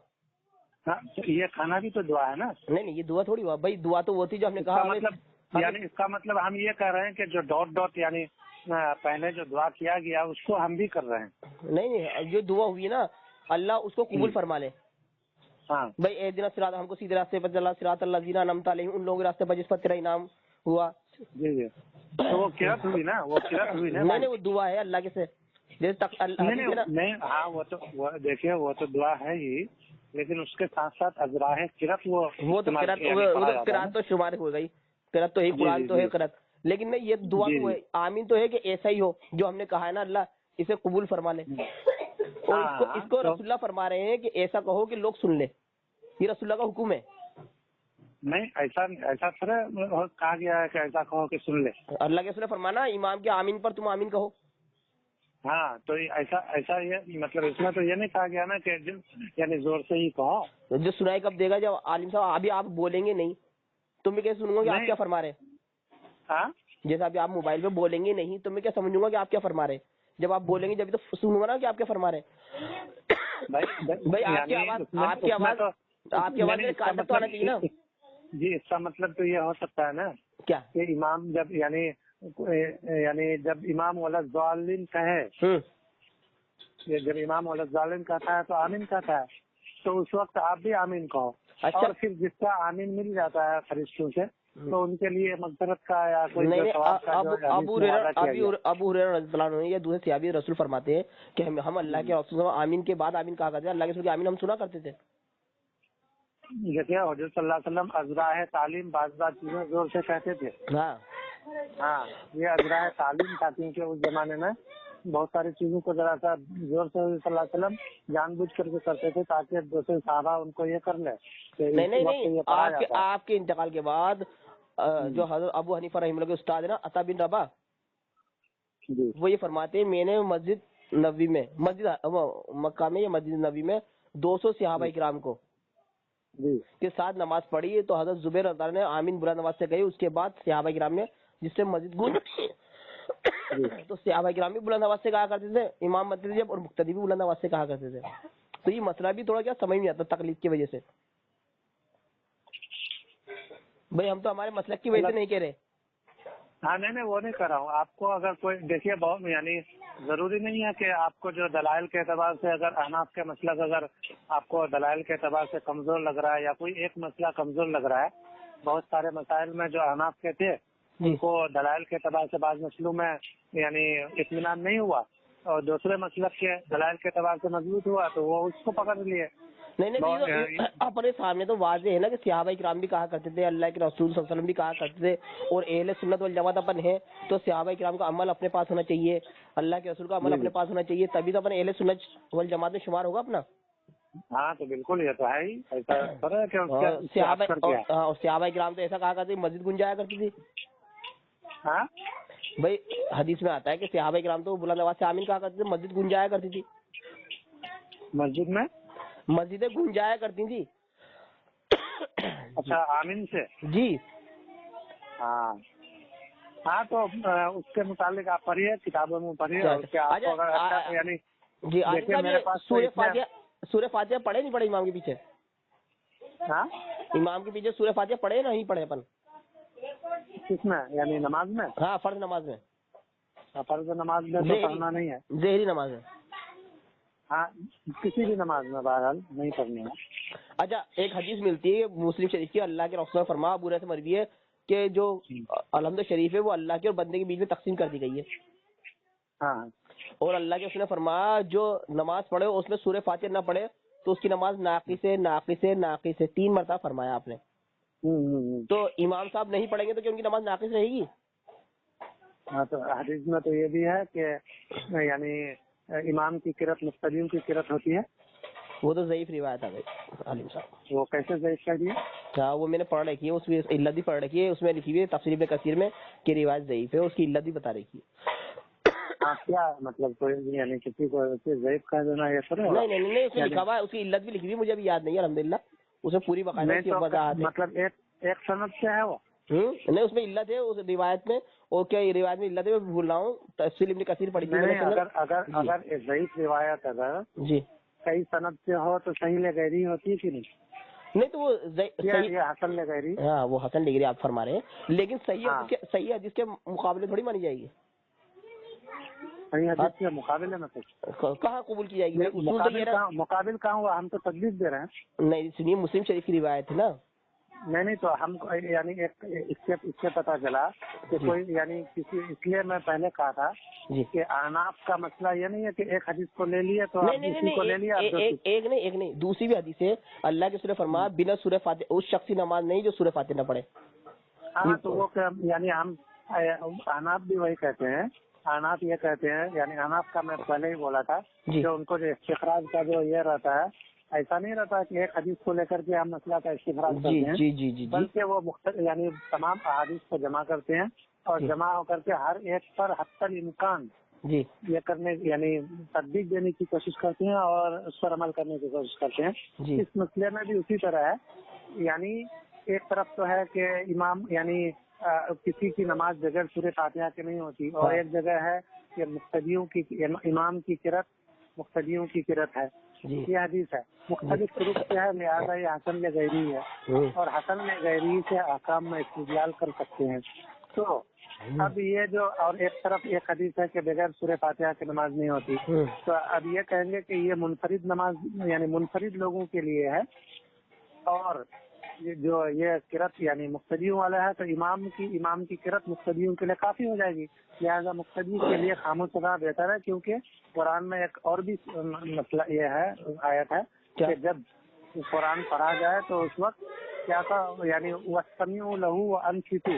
ہاں یہ کھانا بھی تو دعا ہے نا. نہیں یہ دعا تھوڑی ہوا بھائی، دعا تو وہ تھی جو ہم نے کہا مطلب یعنی اس کا مطلب ہم یہ کہہ رہے ہیں کہ جو ڈاٹ یعنی پہلے جو دعا کیا گیا اس کو ہم بھی کر رہے ہیں. نہیں جو دعا ہوئی نا اللہ اس کو قبول فرما لے. ہاں بھائی اے دن صراط، ہم کو سیدھے راستے پر چلا، صراط الذین انعمت علیہم، ان لوگوں کے راستے پر جس پر تیرا انعام ہوا. جی تو وہ قرات ہوئی نا، وہ قرات ہوئی نا. نہیں وہ دعا ہے اللہ کے سے نہیں. ہاں وہ تو دیکھیے وہ تو دعا ہے ہی، لیکن اس کے ساتھ ساتھ اذراہ قرات وہ تو قرات تو شمار ہو گئی. قرات تو ہے، قرآن تو ہے قرات، لیکن نہیں یہ دعا تو ہے. آمین تو ہے کہ ایسا ہی ہو جو ہم نے کہا ہے نا اللہ اسے قبول فرما لے. اور اس کو رسول اللہ فرما رہے ہیں کہ ایسا کہو کہ لوگ سن لے. یہ رسول اللہ کا حکم ہے. نہیں ایسا کہا گیا ہے کہ ایسا کہو کہ سن لے. اللہ کے رسول نے فرمانا امام کے آمین پر تم آمین کہو. ہاں تو ایسا یہ مطلب اس میں تو یہ نہیں کہا گیا نا کہ یعنی زور سے ہی کہو. جو سنائی کب دے گا جب عالم صاحب ابھی آپ بولیں گے نہیں تو میں کیسے سنوں گا کہ آپ کیا فرما رہے ہیں. ہاں جیسے ابھی آپ موبائل پہ بولیں گے نہیں تو میں کیا سمجھوں گا کہ آپ کیا فرما رہے ہیں. جب آپ بولیں گے جب تو سنوں گا نا کہ آپ کیا فرما رہے ہیں. بھائی آپ کی آواز میرے کان تک تو آنا چاہیے نا. جی اس کا مطلب تو یہ ہو سکتا ہے نا کیا کہ امام جب یعنی جب امام والضالین کہے، جب امام والضالین کہتا ہے تو آمین کہتا ہے، تو اس وقت آپ بھی آمین کہو. اور پھر جس کا آمین مل جاتا ہے فرشتوں سے تو ان کے لیے مغفرت کا یا کوئی ابو ہریرہ رضی اللہ عنہ یا دوسرے صحابی رسول فرماتے ہیں کہ ہم اللہ کے رسول آمین کے بعد آمین کہا کرتے ہیں. اللہ کے رسول کی آمین ہم سنا کرتے تھے. دیکھیے حضرت صلی اللہ علیہ وسلم ازراہ تعلیم بعض چیزیں زور سے کہتے تھے. ہاں یہ ازراہ تعلیم تھا کیونکہ اس زمانے میں بہت ساری چیزوں کو ذرا سا زور سے صلی اللہ علیہ وسلم جان بوجھ کر کے کرتے تھے تاکہ دوسرے صحابہ ان کو یہ کر لیں. نہیں آپ کے انتقال کے بعد جو حضرت ابو حنیفہ رحمہ اللہ کے استاد ہے نا عطا بن رباح، وہ یہ فرماتے ہیں میں نے مسجد نبوی میں، مسجد مکہ میں یا مسجد نبوی میں 200 صحابہ کرام کو کے ساتھ نماز پڑھی تو حضرت زبیر رضی اللہ عنہ نے آمین بلند آواز سے کہی. اس کے بعد صحابہ کرام نے جس سے مسجد گونجتی تو صحابہ کرام بھی بلند آواز سے کہا کرتے تھے، امام مسجد جب اور مقتدی بھی بلند آواز سے کہا کرتے تھے. تو یہ مسئلہ بھی تھوڑا کیا سمجھ نہیں آتا تقلید کی وجہ سے. بھائی ہم تو ہمارے مسلک کی وجہ سے نہیں کہہ رہے. ہاں نہیں وہ نہیں کر رہا ہوں. آپ کو اگر کوئی دیکھیے بہت یعنی ضروری نہیں ہے کہ آپ کو جو دلائل کے اعتبار سے اگر احناف کے مسلک اگر آپ کو دلائل کے اعتبار سے کمزور لگ رہا ہے یا کوئی ایک مسئلہ کمزور لگ رہا ہے، بہت سارے مسائل میں جو احناف کے تھے ان کو دلائل کے اعتبار سے بعض مسئلوں میں یعنی اطمینان نہیں ہوا اور دوسرے مسلک کے دلائل کے اعتبار سے مضبوط ہوا تو وہ اس کو پکڑ لیے. نہیں اپنے سامنے تو واضح ہے نا کہ صحابہ کرام بھی کہا کرتے تھے، اللہ کے رسول صلی اللہ علیہ وسلم بھی کہا کرتے تھے، اور اہل سنت والجماعت اپن ہے تو صحابہ کرام کا عمل اپنے پاس ہونا چاہیے، اللہ کے رسول کا عمل اپنے پاس ہونا چاہیے، تبھی تو اپن اہل سنت والجماعت میں شمار ہوگا اپنا. ہاں تو بالکل یہ تو ہے ہی. صحابہ کرام تو ایسا کہا کرتے مسجد گنجایا کرتی تھی. ہاں بھائی حدیث میں آتا ہے کہ صحابہ کرام تو بلند آواز سے آمین کہا کرتے تھے، مسجد گنجایا کرتی تھی. مسجد میں مسجدیں گنجایا کرتی تھی. اچھا آمین سے جی. ہاں تو اس کے متعلق آپ پڑھیے کتابوں میں پڑھیے. جی سورہ فاتحہ سورہ فاتحہ پڑھے نہیں پڑھے امام کے پیچھے؟ ہاں امام کے پیچھے سورہ فاتحہ پڑھے نہیں پڑھے اپن؟ کس میں یعنی نماز میں؟ ہاں فرض نماز میں. فرض نماز میں تو پڑھنا نہیں ہے. ظہری نماز ہے. ہاں کسی بھی نماز میں بہرحال نہیں پڑھنی ہے. اچھا ایک حدیث ملتی ہے مسلم شریف کی, اللہ کے رسول فرما ابو ہریرہ سے مروی ہے کہ جو الحمد شریف ہے وہ اللہ کے اور بندے کے بیچ میں تقسیم کر دی گئی ہے. ہاں اور اللہ کے رسول نے فرمایا جو نماز پڑھے اس میں سورہ فاتحہ نہ پڑھے تو اس کی نماز ناقص ہے ناقص ہے ناقص ہے, 3 مرتبہ فرمایا آپ نے. تو امام صاحب نہیں پڑھیں گے تو کیا ان کی نماز ناقص رہے گی؟ ہاں تو حدیث میں تو یہ بھی ہے کہ یعنی امام کی قرأت مقتدیوں کی قرأت ہوتی ہے. وہ تو ضعیف روایت ہے عالم صاحب. وہ کیسے ضعیف کر دیا؟ ہاں وہ میں نے پڑھ رکھی ہے, اس میں علت بھی پڑھ رکھی ہے, اس میں لکھی ہوئی ہے تفسیر ابن کثیر میں کہ روایت ضعیف ہے, اس کی علت بھی بتا رکھی ہے. کیا مطلب کوئی یعنی کسی کو ضعیف کہہ دینا یہ سر؟ نہیں اس میں لکھا ہوا ہے, اس کی علت بھی لکھی ہوئی, مجھے ابھی یاد نہیں ہے الحمدللہ, اس میں پوری باقاعدہ وضاحت ہے. مطلب ایک سند سے ہے وہ نہیں اس میں علت ہے اس روایت میں. اور کیا یہ روایت میں علت ہے, میں بھول رہا ہوں, تفسیر ابن کثیر پڑھی تھی. اگر ضعیف روایت اگر جی کئی سند سے ہو تو صحیح لغیری ہوتی ہے کہ نہیں تو وہ حسن لغیری. ہاں وہ حسن لغیری آپ فرما رہے ہیں, لیکن صحیح حدیث کے مقابلے تھوڑی مانی جائے گی. صحیح حدیث کے مقابلے میں کہاں قبول کی جائے گی؟ مقابل کہاں ہوا, ہم تو تجویز دے رہے ہیں. نہیں سنیے مسلم شریف کی روایت ہے نا. نہیں تو ہم یعنی اس سے پتا چلا کہ کوئی یعنی کسی, اس لیے میں پہلے کہا تھا کہ احناف کا مسئلہ یہ نہیں ہے کہ ایک حدیث کو لے لیے تو اسی کو لے لیا. ایک نہیں دوسری بھی حدیث ہے, اللہ کے سورہ فرمایا بنا سورہ فاتحہ اس شخص کی نماز نہیں جو سورہ فاتحہ نہ پڑھے. ہاں تو وہ یعنی ہم احناف بھی وہی کہتے ہیں. احناف یہ کہتے ہیں یعنی احناف کا میں پہلے ہی بولا تھا کہ ان کو جو استخراج کا جو یہ رہتا ہے, ایسا نہیں رہتا کہ ایک حدیث کو لے کر کے ہم مسئلہ کا استخراج کرتے ہیں, بلکہ وہ یعنی تمام احادیث کو جمع کرتے ہیں اور جمع ہو کر کے ہر ایک پر حتی الامکان یہ کرنے یعنی تصدیق دینے کی کوشش کرتے ہیں اور اس پر عمل کرنے کی کوشش کرتے ہیں. اس مسئلے میں بھی اسی طرح ہے, یعنی ایک طرف تو ہے کہ امام یعنی کسی کی نماز بغیر سورہ فاتحہ کے نہیں ہوتی, اور ایک جگہ ہے کہ مقتدیوں کی امام کی قرأت مقتدیوں کی قرأت ہے. یہ حدیث ہے مختلف طرق سے ہے, لہٰذا یہ حسن لغیری ہے اور حسن لغیری سے احکام میں استدلال کر سکتے ہیں. تو اب یہ جو اور ایک طرف ایک حدیث ہے کہ بغیر سورہ فاتحہ کی نماز نہیں ہوتی, تو اب یہ کہیں گے کہ یہ منفرد نماز یعنی منفرد لوگوں کے لیے ہے, اور جو یہ قرأت یعنی مقتدیوں والا ہے تو امام کی قرأت مقتدیوں کے لیے کافی ہو جائے گی. لہٰذا مقتدی کے لیے خاموش رہنا بہتر ہے, کیونکہ قرآن میں ایک اور بھی مسئلہ یہ ہے آیت ہے کہ جب قرآن پڑھا جائے تو اس وقت کیا تھا یعنی وَاسْتَمِعُوا لَهُ وَأَنصِتُوا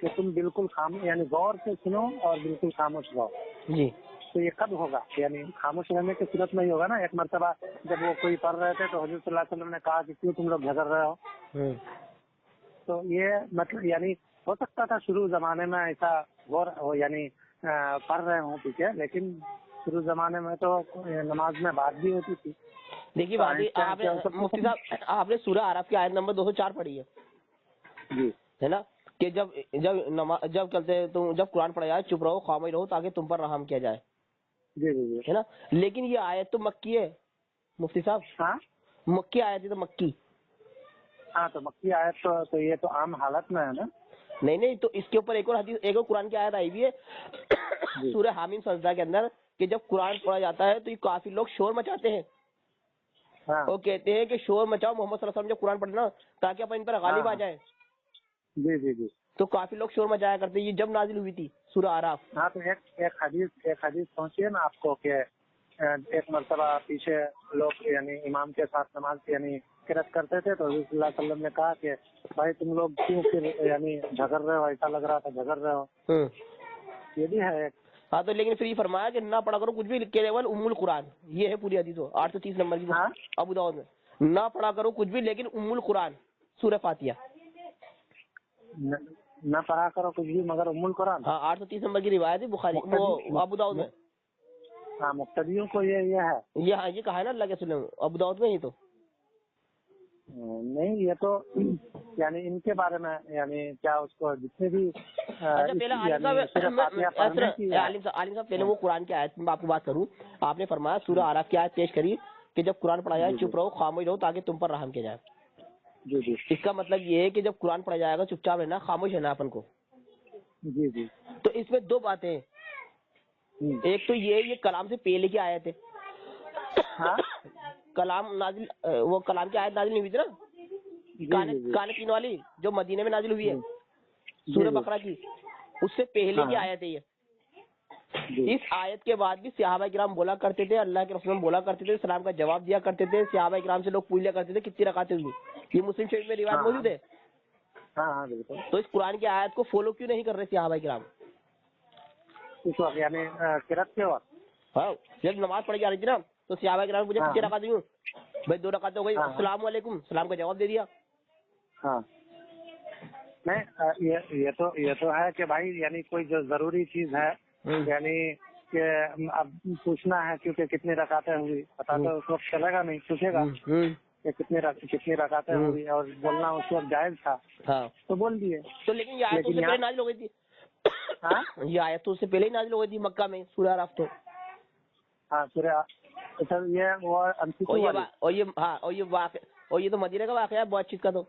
کہ تم بالکل یعنی غور سے سنو اور بالکل خاموش رہو. تو یہ کب ہوگا؟ یعنی خاموش رہنے کی صورت میں ہی ہوگا نا. ایک مرتبہ جب وہ کوئی پڑھ رہے تھے تو حضور صلی اللہ علیہ وسلم نے کہا کہ کیوں تم لوگ جھگڑ رہے ہو. تو یہ مطلب یعنی ہو سکتا تھا شروع زمانے میں ایسا غور یعنی پڑھ رہے ہوں ٹھیک ہے, لیکن شروع زمانے میں تو نماز میں بات بھی ہوتی تھی. دیکھیے مفتی صاحب آپ نے سورہ اعراف کی آیت نمبر 204 پڑھی ہے ہے نا, کہ جب قرآن پڑھا جائے چپ رہو خاموش رہو تاکہ تم پر رحم کیا جائے. جی ہے نا, لیکن یہ آیت تو مکی ہے مفتی صاحب. ہاں مکی آیت ہے تو مکی. ہاں تو مکی آیت تو یہ تو عام حالت میں ہے نا. نہیں تو اس کے اوپر ایک اور حدیث ایک اور قرآن کی آیت آئی ہوئی ہے سورہ حامیم سجدہ کے اندر کہ جب قرآن پڑھا جاتا ہے تو یہ کافی لوگ شور مچاتے ہیں. وہ کہتے ہیں کہ شور مچاؤ محمد صلی اللہ علیہ وسلم جب قرآن پڑھنا تاکہ اپن ان پر غالب آ جائے. جی تو کافی لوگ شور مچایا کرتے ہیں. یہ جب نازل ہوئی تھی سورہ اعراف. ہاں تو ایک حدیث پہنچی ہے نا آپ کو کہ ایک مرتبہ پیچھے لوگ یعنی امام کے ساتھ نماز یعنی قرأت کرتے تھے تو حضور صلی اللہ علیہ وسلم نے کہا کہ بھائی تم لوگ کیوں پھر یعنی جھگڑ رہے ہو, ایسا لگ رہا تھا جھگڑ رہے ہو. یہ بھی ہے. ہاں تو لیکن پھر یہ فرمایا کہ نہ پڑھا کرو کچھ بھی کیول ام القرآن. یہ ہے پوری حدیث 830 نمبر کی ابو داؤد میں. نہ پڑھا کرو کچھ بھی لیکن ام القرآن سورہ فاتحہ. نہ پڑھا کرو کچھ بھی مگر ام القرآن. ہاں 830 نمبر کی روایت ہے بخاری وہ ابو داؤد میں. ہاں مقتدیوں کو یہ ہے. یہ کہا ہے نا اللہ کے رسول نے ابو داؤد میں. ہی تو نہیں یہ تو یعنی ان کے بارے میں یعنی کیا اس کو جتنے بھی عالم صاحب پہلے وہ قرآن کی آیت میں آپ کو بات کروں. آپ نے فرمایا سورہ اعراف کی آیت پیش کری کہ جب قرآن پڑھا جائے چپ رہو، خاموش رہو تاکہ تم پر رحم کیا جائے. جی جی. اس کا مطلب یہ ہے کہ جب قرآن پڑھا جائے گا چپ چاپ رہنا، خاموش رہنا اپن کو. جی جی. تو اس میں دو باتیں ہیں. ایک تو یہ کلام سے پہلے کی آیت ہے. کلام نازل، وہ کلام کی آیت نازل نہیں ہوئی تھی نا، کانتین والی جو مدینے میں نازل ہوئی ہے سورہ بقرہ کی، اس سے پہلے کی آیت ہے یہ. اس آیت کے بعد بھی صحابہ کرام بولا کرتے تھے، اللہ کے رسول بولا کرتے تھے، سلام کا جواب دیا کرتے تھے. صحابہ کرام سے لوگ پوچھ لیا کرتے تھے کتنی رکعتیں ہوئی. یہ مسلم شریف میں روایت موجود ہے. بالکل. تو اس قرآن کی آیت کو فالو کیوں نہیں کر رہے صحابہ کرام؟ اس وقت یعنی قرات کے وقت، ہاں جب نماز پڑھی جا رہی تھی نا تو صحابہ کرام مجھے کتنی رکعتیں ہوئی؟ بھائی 2 رکعتیں ہو گئی، السلام علیکم، سلام کا جواب دے دیا. نہیں یہ تو ہے کہ بھائی یعنی کوئی جو ضروری چیز ہے یعنی کہ اب پوچھنا ہے کیونکہ کتنی رکعتیں ہوئی، پتا تو اس وقت چلے گا نہیں، پوچھے گا کہ کتنی رکعتیں ہوئی اور بولنا اس وقت جائز تھا تو بول دیے. تو لیکن یہ آیت اس سے پہلے نازل ہو گئی تھی. یہ آیت تو اس سے پہلے ہی نازل ہو گئی تھی مکہ میں سورہ اعراف. تو سورہ یہ وہ اور یہ تو مدینہ کا واقعہ ہے بہت چیز کا. تو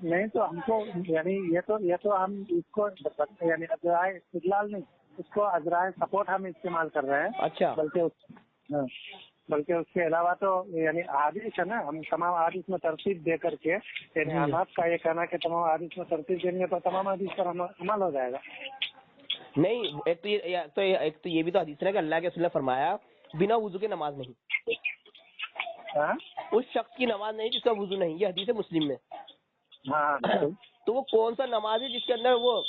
نہیں تو ہم کو یعنی یہ تو ہم اس کو یعنی عذرائے استدلال نہیں، اس کو عذرائے سپورٹ ہم استعمال کر رہے ہیں. اچھا. بلکہ اس کے علاوہ تو یعنی حدیث ہے نا، ہم تمام حدیث میں ترتیب دے کر کے یعنی آپ کا یہ کہنا کہ تمام حدیث میں ترتیب دیں گے تو تمام حدیث پر عمل ہو جائے گا. نہیں، ایک تو یہ بھی تو حدیث ہے کہ اللہ کے رسول نے فرمایا بنا وضو کے نماز نہیں. اس شخص کی نماز نہیں جس کا وضو نہیں، یہ حدیث ہے مسلم میں. تو وہ کون سا نماز ہے جس کے اندر وہ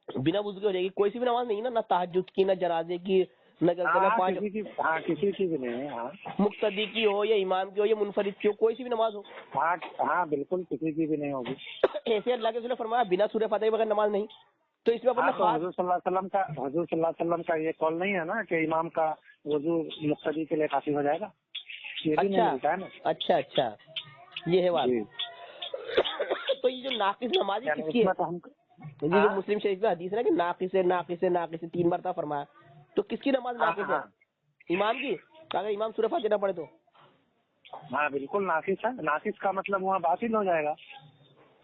بنا وضو کی ہو جائے گی؟ کوئی سی بھی نماز نہیں نا، نہ تہجد کی، نہ جنازے کی، نہ کسی کی بھی نہیں ہے. مقتدی کی ہو یا امام کی ہو یا منفرد کی ہو، کوئی سی بھی نماز ہو. بالکل کسی کی بھی نہیں ہوگی. ایسے اللہ کے رسول نے فرمایا بنا سورہ فاتحہ کے بغیر نماز نہیں. تو اس میں حضور صلی اللہ علیہ وسلم کا یہ قول نہیں ہے نا کہ امام کا وضو مقتدی کے لیے کافی ہو جائے گا. اچھا یہ ہے بات. تو یہ جو ناقص نماز ہے کس کی ہے؟ جو مسلم شریف میں حدیث ہے کہ ناقص 3 مرتبہ فرمایا. تو کس کی نماز ناقص ہے؟ امام کی. اگر امام سورہ فاتحہ نہ پڑھے تو بالکل ناقص ہے. ناقص کا مطلب وہاں باطل ہو جائے گا.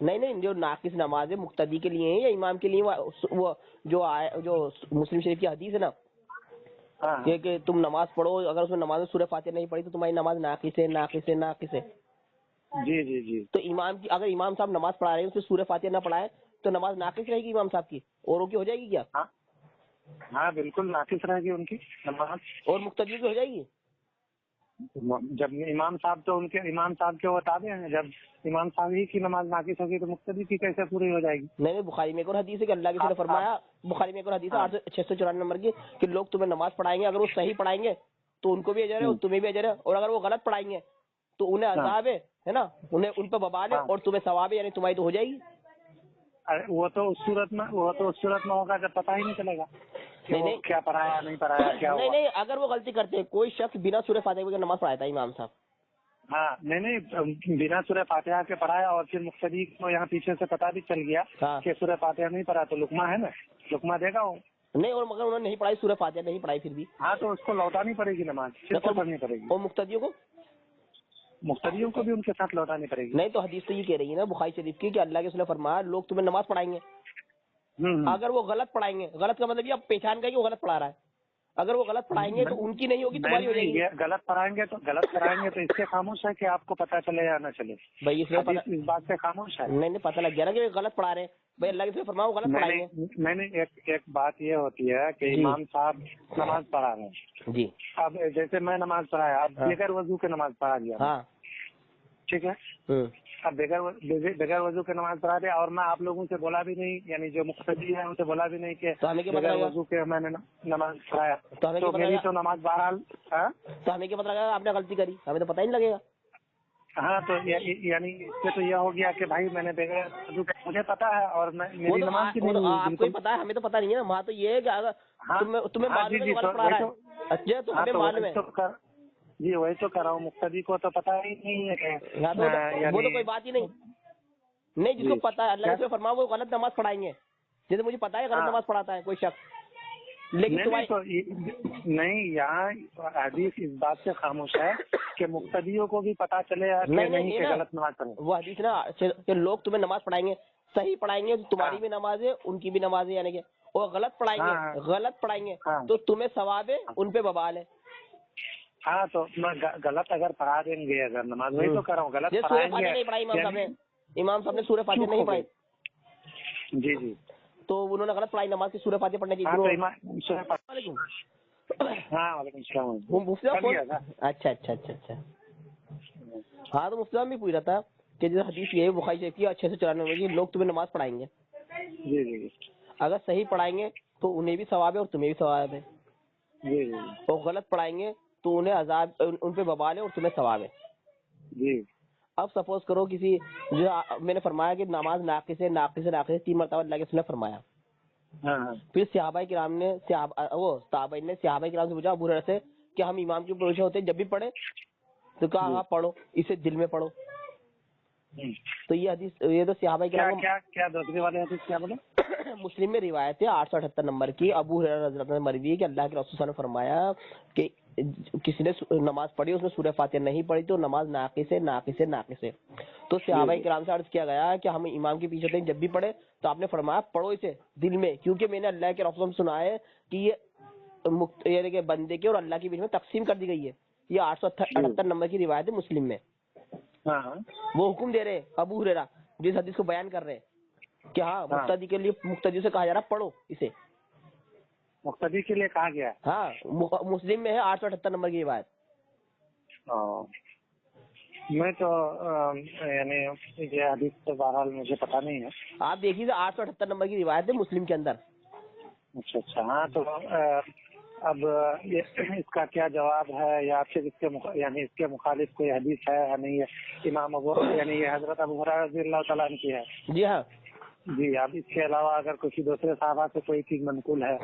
نہیں، جو ناقص نماز ہے مقتدی کے لیے ہے یا امام کے لیے؟ وہ جو مسلم شریف کی حدیث ہے نا کہ تم نماز پڑھو، اگر اس میں نماز میں سورہ فاتحہ نہیں پڑھی تو تمہاری نماز ناقص ہے. جی. تو امام کی، اگر امام صاحب نماز پڑھا رہے ہیں اس میں سورہ فاتحہ نہ پڑھائے تو نماز ناقص رہے گی امام صاحب کی، اوروں کی ہو جائے گی کیا؟ بالکل ناقص رہے گی ان کی نماز. اور مقتدی کی ہو جائے گی جب امام صاحب تو ان کے امام صاحب کے وہ تابع ہیں. جب امام صاحب ہی کی نماز ناقص ہوگی تو مقتدی کی کیسے پوری ہو جائے گی؟ نہیں، بخاری میں ایک اور حدیث ہے کہ اللہ کے رسول نے فرمایا، بخاری میں ایک اور حدیث ہے 694 نمبر کی، کہ لوگ تمہیں نماز پڑھائیں گے، اگر وہ صحیح پڑھائیں گے تو ان کو بھی اجر ہے اور تمہیں بھی اجر ہے، اور اگر وہ غلط پڑھائیں گے تو انہیں عذاب ہے نا، انہیں ان پہ وبال ہے اور تمہیں ثواب ہے، یعنی تمہاری تو ہو جائے گی. وہ تو اس صورت میں ہوگا جب پتہ ہی نہیں چلے گا نہیں کیا پڑھایا نہیں پڑھایا کیا. نہیں، اگر وہ غلطی کرتے ہیں، کوئی شخص بنا سورہ فاتحہ کے نماز پڑھاتا ہے امام صاحب. نہیں بنا سورہ فاتحہ کے پڑھایا اور پھر مقتدی کو یہاں پیچھے سے پتہ بھی چل گیا کہ سورہ فاتحہ نہیں پڑھا تو لقمہ ہے نا، لقمہ دے گا وہ. نہیں، اور مگر انہوں نے نہیں پڑھائی سورہ فاتحہ، نہیں پڑھائی پھر بھی. تو اس کو لوٹانی پڑے گی نماز، پھر سے پڑھنی پڑے گی. اور مقتدیوں کو بھی ان کے ساتھ لوٹانی پڑے گی. نہیں، تو حدیث تو یہ کہہ رہی ہے نا بخاری شریف کی کہ اللہ کے رسول نے فرمایا لوگ تمہیں نماز پڑھائیں گے، اگر وہ غلط پڑھائیں گے، غلط کا مطلب یہ اب پہچان گئے کہ وہ غلط پڑھا رہا ہے، اگر وہ غلط پڑھائیں گے تو ان کی نہیں ہوگی، تمہاری ہو جائے گی. غلط کرائیں گے تو اس سے خاموش ہے کہ آپ کو پتہ چلے یا نہ چلے بھائی، اس بات سے خاموش ہے. نہیں، پتہ لگ گیا نا کہ غلط پڑھا رہے ہیں بھائی، اللہ کے فرمایا وہ غلط پڑھائیں گے. نہیں، ایک بات یہ ہوتی ہے کہ امام صاحب نماز پڑھا رہے ہیں جی. اب جیسے میں نماز پڑھایا، اب بغیر وضو کے نماز پڑھا دیا، ٹھیک ہے. اب بغیر وضو کے نماز پڑھا دیا اور میں آپ لوگوں سے بولا بھی نہیں، یعنی جو مقتدی ہیں ان سے بولا بھی نہیں کہ بغیر وضو کے میں نے نماز پڑھایا، تو میری تو نماز بہرحال. تو ہمیں کیا پتہ لگا آپ نے غلطی کری؟ ہمیں تو پتہ ہی نہیں لگے گا. تو یعنی اس سے تو یہ ہو گیا کہ بھائی میں نے بغیر وضو کے، مجھے پتا ہے اور میری نماز کی نہیں ہوئی. آپ کو پتا ہے، ہمیں تو پتا نہیں ہے. وہاں تو یہ ہے کہ اگر تمہیں معلوم ہے غلط پڑھا رہا ہے، اچھا تو ہمیں معلوم ہے. جی وہی تو کر رہا ہوں، مقتدی کو تو پتا ہی نہیں ہے کہ وہ تو کوئی بات ہی نہیں جس کو پتا ہے اللہ نے فرمایا وہ غلط نماز پڑھائیں گے. جیسے مجھے پتا ہے غلط نماز پڑھاتا ہے کوئی شخص، لیکن نہیں یہاں حدیث اس بات سے خاموش ہے کہ مقتدیوں کو بھی پتا چلے نہیں کہ غلط نماز پڑھیں. وہ حدیث نا کہ لوگ تمہیں نماز پڑھائیں گے، صحیح پڑھائیں گے، تمہاری بھی نماز ہے ان کی بھی نماز ہے، یعنی کہ اور غلط پڑھائیں گے تو تمہیں ثواب ہے ان پہ وبال ہے. ہاں تو غلط اگر پڑھا دیں گے اگر نماز، وہی تو کر رہا ہوں، غلط سورہ فاتحہ نہیں پڑھائی امام صاحب نے سورہ فاتحہ نہیں پڑھائی. جی جی، تو انہوں نے غلط پڑھائی نماز کی سورہ فاتحہ پڑھنے کی. ہاں وعلیکم السلام. مفتی صاحب اچھا اچھا اچھا اچھا. ہاں تو مفتی صاحب بھی پوچھ رہا تھا کہ جیسے حدیث یہ بخاری شریف کی 694 کی لوگ تمہیں نماز پڑھائیں گے. جی جی، اگر صحیح پڑھائیں گے تو انہیں بھی ثواب ہے اور تمہیں بھی ثواب ہے. جی جی، اور غلط پڑھائیں گے تو انہیں عذاب، ان پہ وبال ہے اور تمہیں ثواب ہے. جی. اب سپوز کرو کسی جو میں نے فرمایا کہ نماز ناقص ہے 3 مرتبہ اللہ کے رسول نے فرمایا. پھر صحابہ کرام نے تابعین نے صحابہ کرام سے پوچھا ابو ہریرہ سے کہ ہم امام کے پیچھے ہوتے ہیں جب بھی پڑھے تو کہا ہاں پڑھو، اسے دل میں پڑھو. تو یہ حدیث، یہ تو صحابہ کرام کیا دوسری والے حدیث کیا بولے؟ مسلم میں روایت ہے 878 نمبر کی، ابو ہریرہ رضی اللہ عنہ مروی ہے کہ اللہ کے رسول نے فرمایا کہ کسی نے نماز پڑھی اس میں سورہ فاتحہ نہیں پڑھی تو نماز ناقص ہے. تو صحابہ کرام سے عرض کیا گیا کہ ہم امام کے پیچھے ہوتے ہیں جب بھی پڑھے تو آپ نے فرمایا پڑھو اسے دل میں، کیونکہ میں نے اللہ کے رسول سے سنا ہے کہ یہ یعنی کہ بندے کے اور اللہ کے بیچ میں تقسیم کر دی گئی ہے. یہ 878 نمبر کی روایت ہے مسلم میں. وہ حکم دے رہے ابو ہریرہ جس حدیث کو بیان کر رہے کہ ہاں مقتدی کے لیے، مقتدی سے کہا جا رہا پڑھو اسے، مقتدی کے لیے کہا گیا. ہاں مسلم میں ہے 878 نمبر کی روایت. میں تو یعنی یہ حدیث تو بہرحال مجھے پتا نہیں ہے. آپ دیکھیے 878 نمبر کی روایت ہے مسلم کے اندر. اچھا اچھا. ہاں تو اب اس کا کیا جواب ہے، یا پھر اس کے مخالف کوئی حدیث ہے یا نہیں ہے؟ امام ابو یعنی یہ حضرت ابو ہریرہ رضی اللہ تعالیٰ عنہ کی ہے. جی ہاں جی. اب اس کے علاوہ اگر کسی دوسرے صحابہ سے کوئی چیز منقول ہے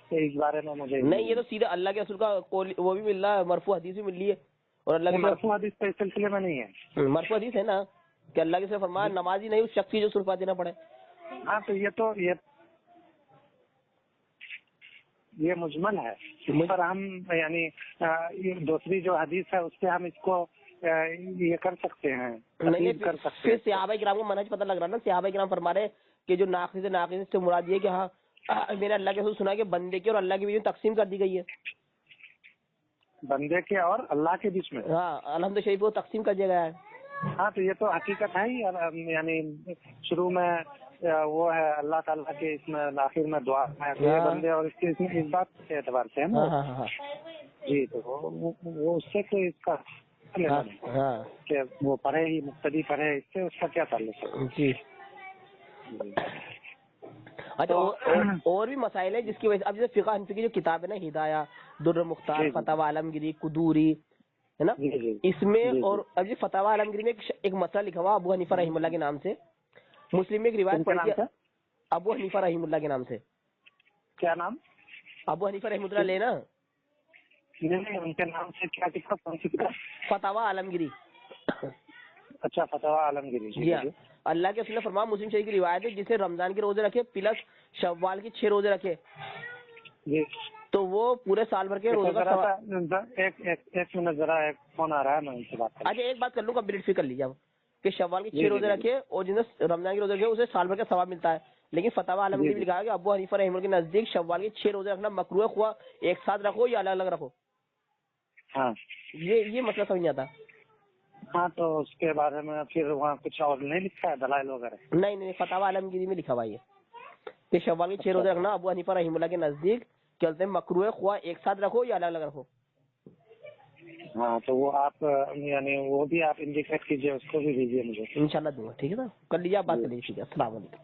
تو اس بارے میں مجھے نہیں. یہ تو سیدھا اللہ کے رسول کا وہ بھی مل رہا ہے، مرفوع حدیث بھی مل رہی ہے. اور اللہ کے مرفوع حدیث تو اس سلسلے میں نہیں ہے. مرفوع حدیث ہے نا کہ اللہ کے فرمایا نمازی نہیں اس شخص کی جو سورہ فاتحہ نہ پڑھے. ہاں تو یہ مجمل ہے. اس پر ہم یعنی دوسری جو حدیث ہے اس سے ہم اس کو یہ کر سکتے ہیں. پھر صحابہ کرام کو منہج پتہ لگ رہا نا. صحابہ کرام فرما رہے کہ جو ناقص سے مراد یہ کہ ہاں میں نے اللہ کے رسول سنا کہ بندے کے اور اللہ کے بیچ میں تقسیم کر دی گئی ہے. بندے کے اور اللہ کے بیچ میں ہاں الحمد شریف کو تقسیم کر دیا گیا ہے. ہاں تو یہ تو حقیقت ہے ہی. یعنی شروع میں وہ ہے اللہ تعالیٰ کے اس میں آخر میں دعا ہے بندے، اور اس کے اس بات کے اعتبار سے ہے نا. جی. تو وہ اس سے کوئی اس کا کہ وہ پڑھے ہی مقتدی پڑھے، اس سے اس کا کیا تعلق ہے؟ جی. اچھا اور بھی مسائل ہے جس کی وجہ سے اب جیسے فقہ حنفی کی جو کتاب ہے نا ہدایہ، در مختار، فتاوی عالمگیری، قدوری ہے نا، اس میں اور اب یہ فتاوی عالمگیری میں ایک مسئلہ لکھا ہوا ابو حنیفہ رحمہ اللہ کے نام سے. مسلم میں ایک روایت پڑھی ہے ابو حنیفہ رحمہ اللہ کے نام سے. کیا نام؟ ابو حنیفہ رحمہ اللہ لینا. نہیں ان کے نام سے کیا کتاب؟ کون سی کتاب؟ فتاوی عالمگیری. اچھا فتاوی عالمگیری. جی ہاں. اللہ کے رسول نے فرمایا مسلم شریف کی روایت ہے جسے رمضان کے روزے رکھے پلس شوال کے 6 روزے رکھے تو وہ پورے سال بھر کے روزے کا. ایک منٹ ذرا ایک فون آ رہا ہے میں ان سے بات کروں. اچھا ایک بات کر لوں کمپلیٹ فکر لیجیے آپ کہ شوال کے 6 روزے رکھے اور جن نے رمضان کے روزے رکھے اسے سال بھر کا ثواب ملتا ہے. لیکن فتاوی عالمگیری میں لکھا ہے کہ ابو حنیفہ رحمہ اللہ کے نزدیک شوال کے 6 روزے رکھنا مکروہ ہے، خواہ ایک ساتھ رکھو یا الگ الگ رکھو. ہاں یہ مسئلہ سمجھ نہیں آتا. ہاں تو اس کے بارے میں پھر وہاں کچھ اور نہیں لکھا ہے دلائل وغیرہ؟ نہیں فتاوی عالمگیری میں لکھا ہوا ہے کہ شوال کے 6 روزے رکھنا ابو حنیفہ رحمہ اللہ کے نزدیک کہتے ہیں مکروہ ہے، خواہ ایک ساتھ رکھو یا الگ الگ رکھو. ہاں تو وہ آپ یعنی وہ بھی آپ انڈیکیٹ کیجیے، اس کو بھی دیجیے مجھے. انشاءاللہ دوں گا. ٹھیک ہے نا، کر لیجیے آپ بات کر لیجیے. ٹھیک ہے، السلام علیکم.